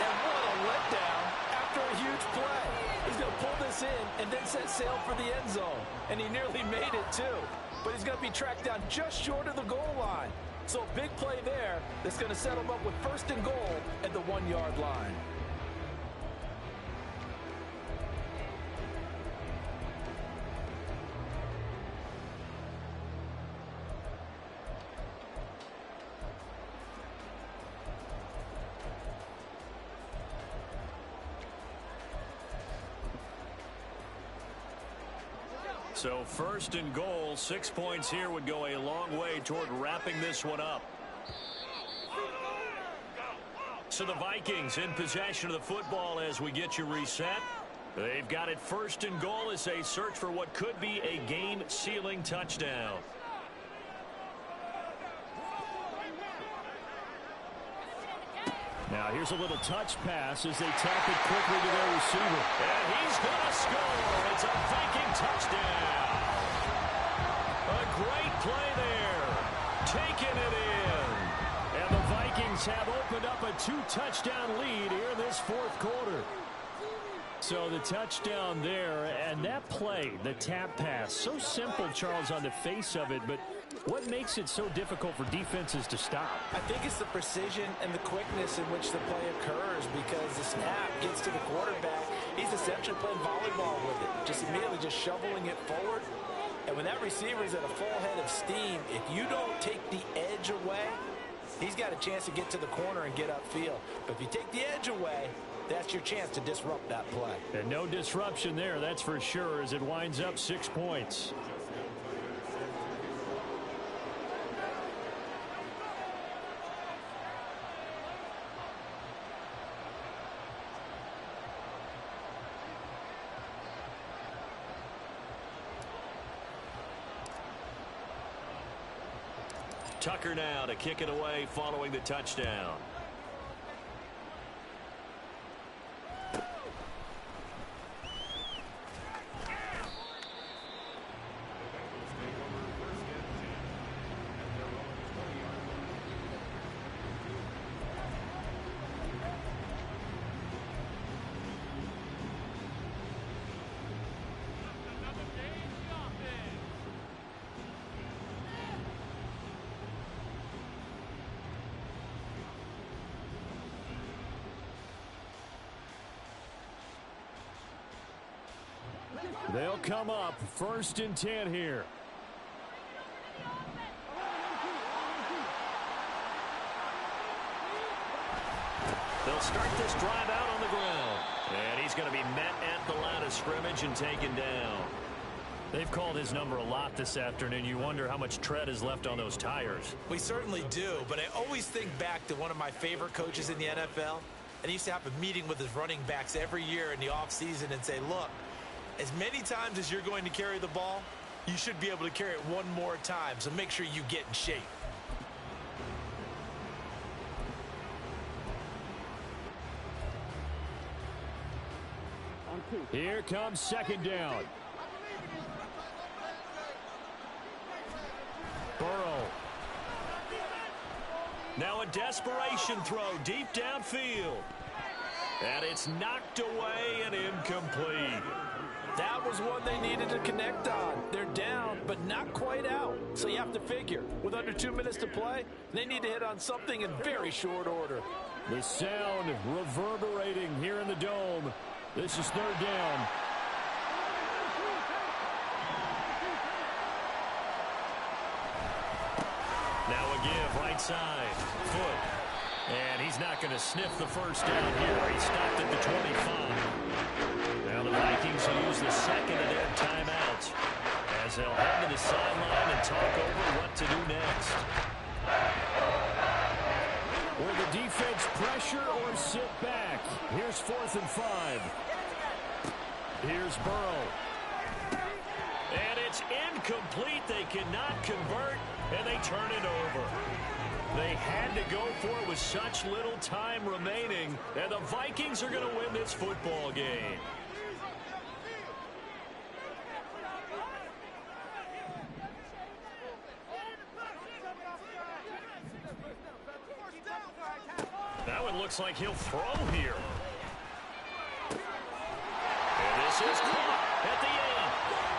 And what a letdown after a huge play. He's going to pull this in and then set sail for the end zone. And he nearly made it, too. But he's going to be tracked down just short of the goal line. So a big play there that's going to set him up with 1st and goal at the 1-yard line. So 1st and goal, 6 points here would go a long way toward wrapping this one up. So the Vikings in possession of the football as we get you reset. They've got it 1st and goal as they search for what could be a game-sealing touchdown. Now here's a little touch pass as they tap it quickly to their receiver. And he's going to score. It's a Viking touchdown. A great play there. Taking it in. And the Vikings have opened up a 2-touchdown lead here in this 4th quarter. So the touchdown there, and that play, the tap pass, so simple, Charles, on the face of it, but what makes it so difficult for defenses to stop? I think it's the precision and the quickness in which the play occurs, because the snap gets to the quarterback. He's essentially playing volleyball with it, just immediately just shoveling it forward. And when that receiver is at a full head of steam, if you don't take the edge away, he's got a chance to get to the corner and get upfield. But if you take the edge away, that's your chance to disrupt that play. And no disruption there, that's for sure, as it winds up 6 points. Tucker now to kick it away following the touchdown. They'll come up 1st and 10 here. They'll start this drive out on the ground. And he's going to be met at the line of scrimmage and taken down. They've called his number a lot this afternoon. You wonder how much tread is left on those tires. We certainly do, but I always think back to one of my favorite coaches in the NFL. And he used to have a meeting with his running backs every year in the offseason and say, look, as many times as you're going to carry the ball, you should be able to carry it one more time, so make sure you get in shape. Here comes 2nd down. Now a desperation throw deep downfield. And it's knocked away and incomplete. That was one they needed to connect on. They're down, but not quite out. So you have to figure, with under 2 minutes to play, they need to hit on something in very short order. The sound reverberating here in the dome. This is third down. Now a give, right side, foot. And he's not going to sniff the first down here. He stopped at the 25. Now the Vikings will use the second of their timeouts as they'll head to the sideline and talk over what to do next. Will the defense pressure or sit back? Here's 4th and 5. Here's Burrow. And it's incomplete. They cannot convert, and they turn it over. They had to go for it with such little time remaining, and the Vikings are going to win this football game. Now it looks like he'll throw here. And this is caught at the 8.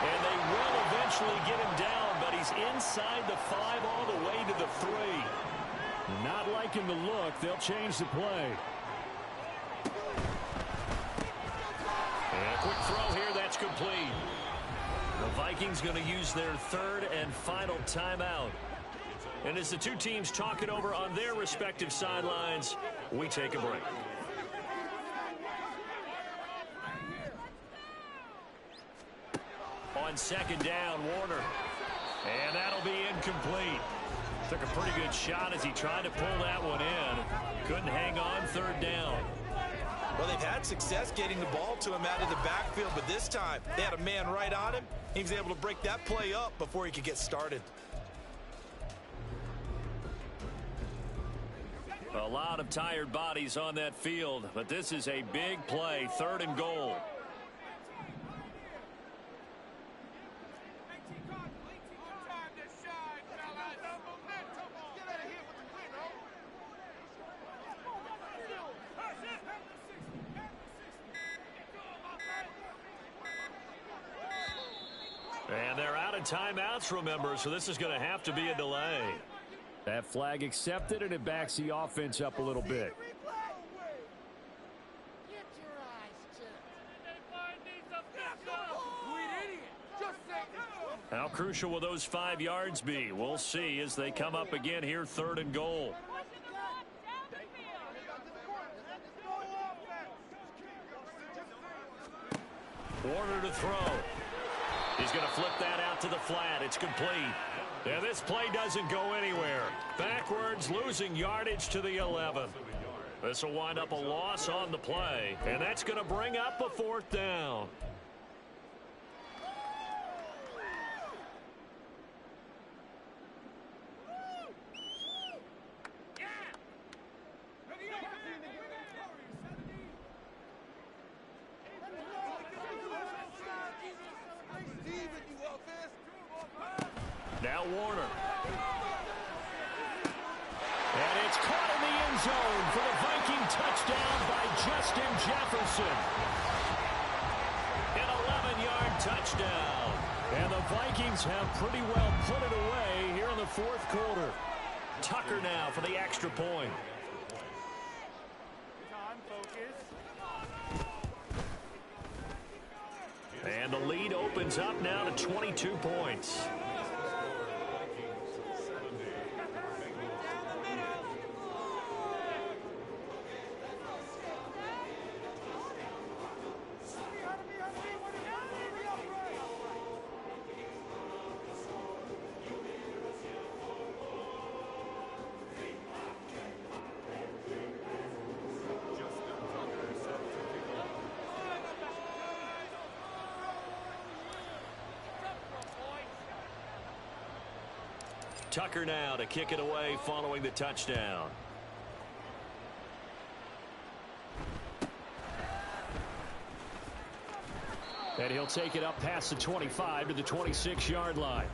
And they will eventually get him down, but he's inside the 5 all the way to the 3. Not liking the look. They'll change the play. And a quick throw here. That's complete. The Vikings going to use their 3rd and final timeout. And as the two teams talk it over on their respective sidelines, we take a break. On second down, Warner. And that'll be incomplete. Took a pretty good shot as he tried to pull that one in. Couldn't hang on, 3rd down. Well, they've had success getting the ball to him out of the backfield, but this time they had a man right on him. He was able to break that play up before he could get started. A lot of tired bodies on that field, but this is a big play, 3rd and goal. And they're out of timeouts, remember, so this is going to have to be a delay. That flag accepted, and it backs the offense up a little bit. How crucial will those 5 yards be? We'll see as they come up again here, 3rd and goal. Warner to throw. He's going to flip that out to the flat. It's complete. And this play doesn't go anywhere. Backwards, losing yardage to the 11. This will wind up a loss on the play, and that's going to bring up a 4th down. Now Warner. And it's caught in the end zone for the Viking touchdown by Justin Jefferson. An 11-yard touchdown. And the Vikings have pretty well put it away here in the 4th quarter. Tucker now for the extra point. And the lead opens up now to 22 points. Tucker now to kick it away following the touchdown. And he'll take it up past the 25 to the 26-yard line.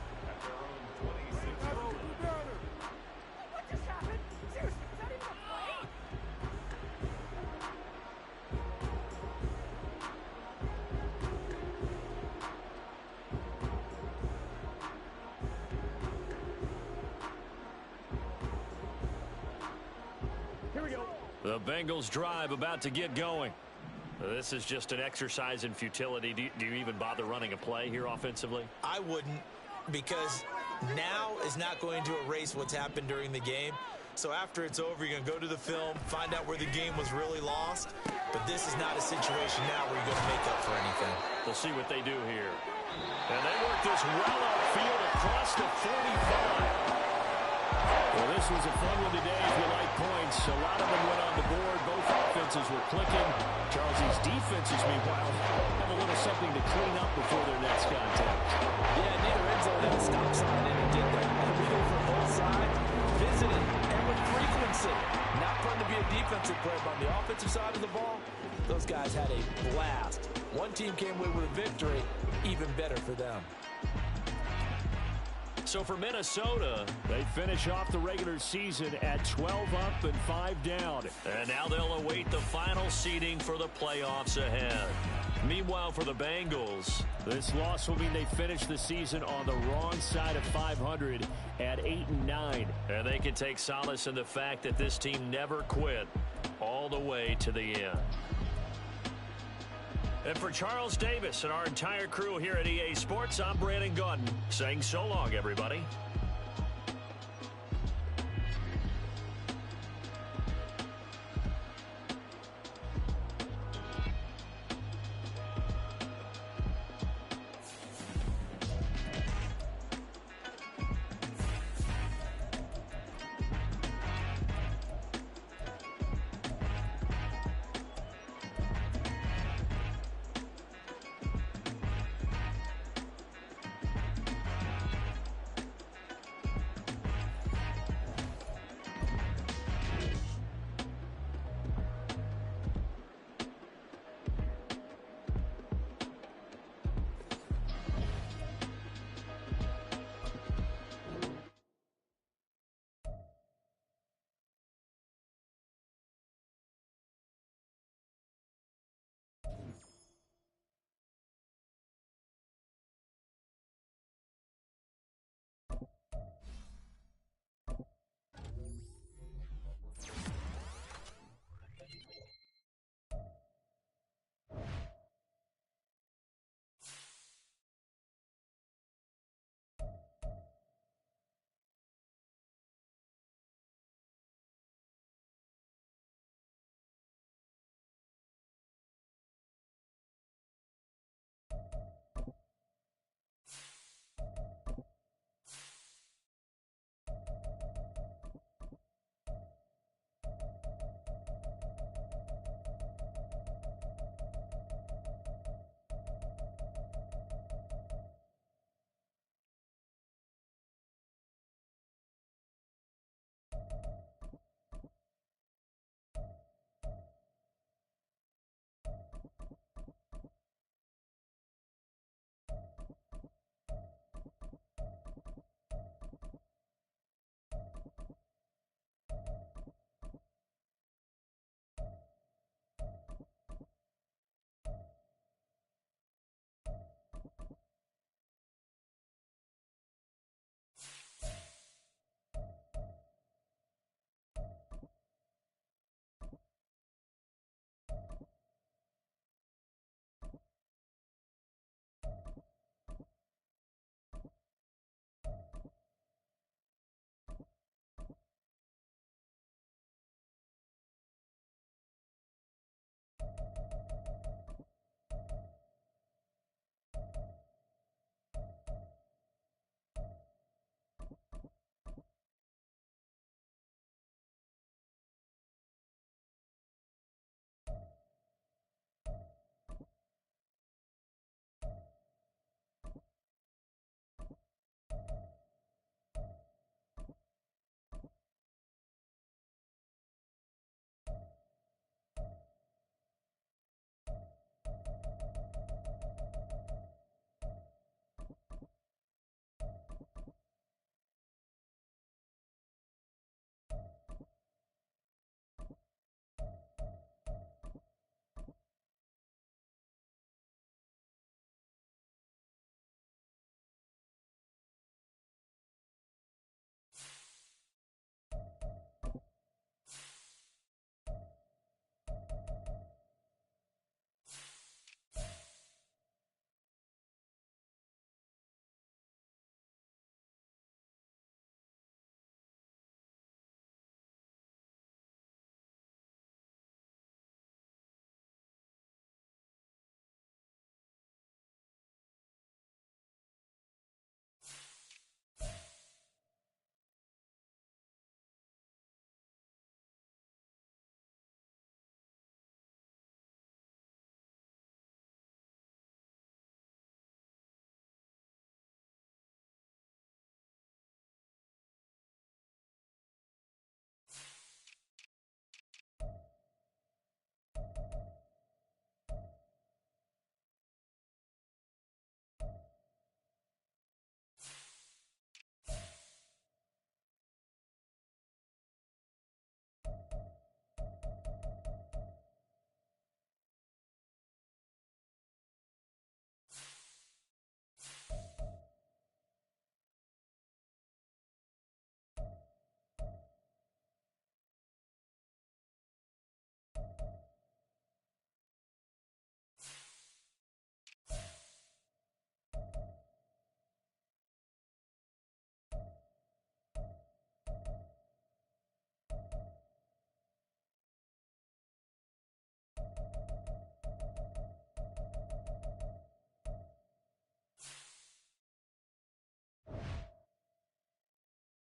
The Bengals drive about to get going. This is just an exercise in futility. Do you even bother running a play here offensively? I wouldn't, because now is not going to erase what's happened during the game. So after it's over, you're going to go to the film, find out where the game was really lost. But this is not a situation now where you're going to make up for anything. We'll see what they do here. And they work this well outfield across the 45. Well, this was a fun one today if you like points. A lot of them went on the board. Both offenses were clicking. Charles's defenses, meanwhile, have a little something to clean up before their next contact. Yeah, neither end zone had a stop sign, and it did that. Everything from both sides, visited, and with frequency. Not fun to be a defensive player, but on the offensive side of the ball, those guys had a blast. One team came away with a victory, even better for them. So for Minnesota, they finish off the regular season at 12 up and 5 down. And now they'll await the final seeding for the playoffs ahead. Meanwhile, for the Bengals, this loss will mean they finish the season on the wrong side of 500 at 8-9. And they can take solace in the fact that this team never quit all the way to the end. And for Charles Davis and our entire crew here at EA Sports, I'm Brandon Gaudin saying so long, everybody.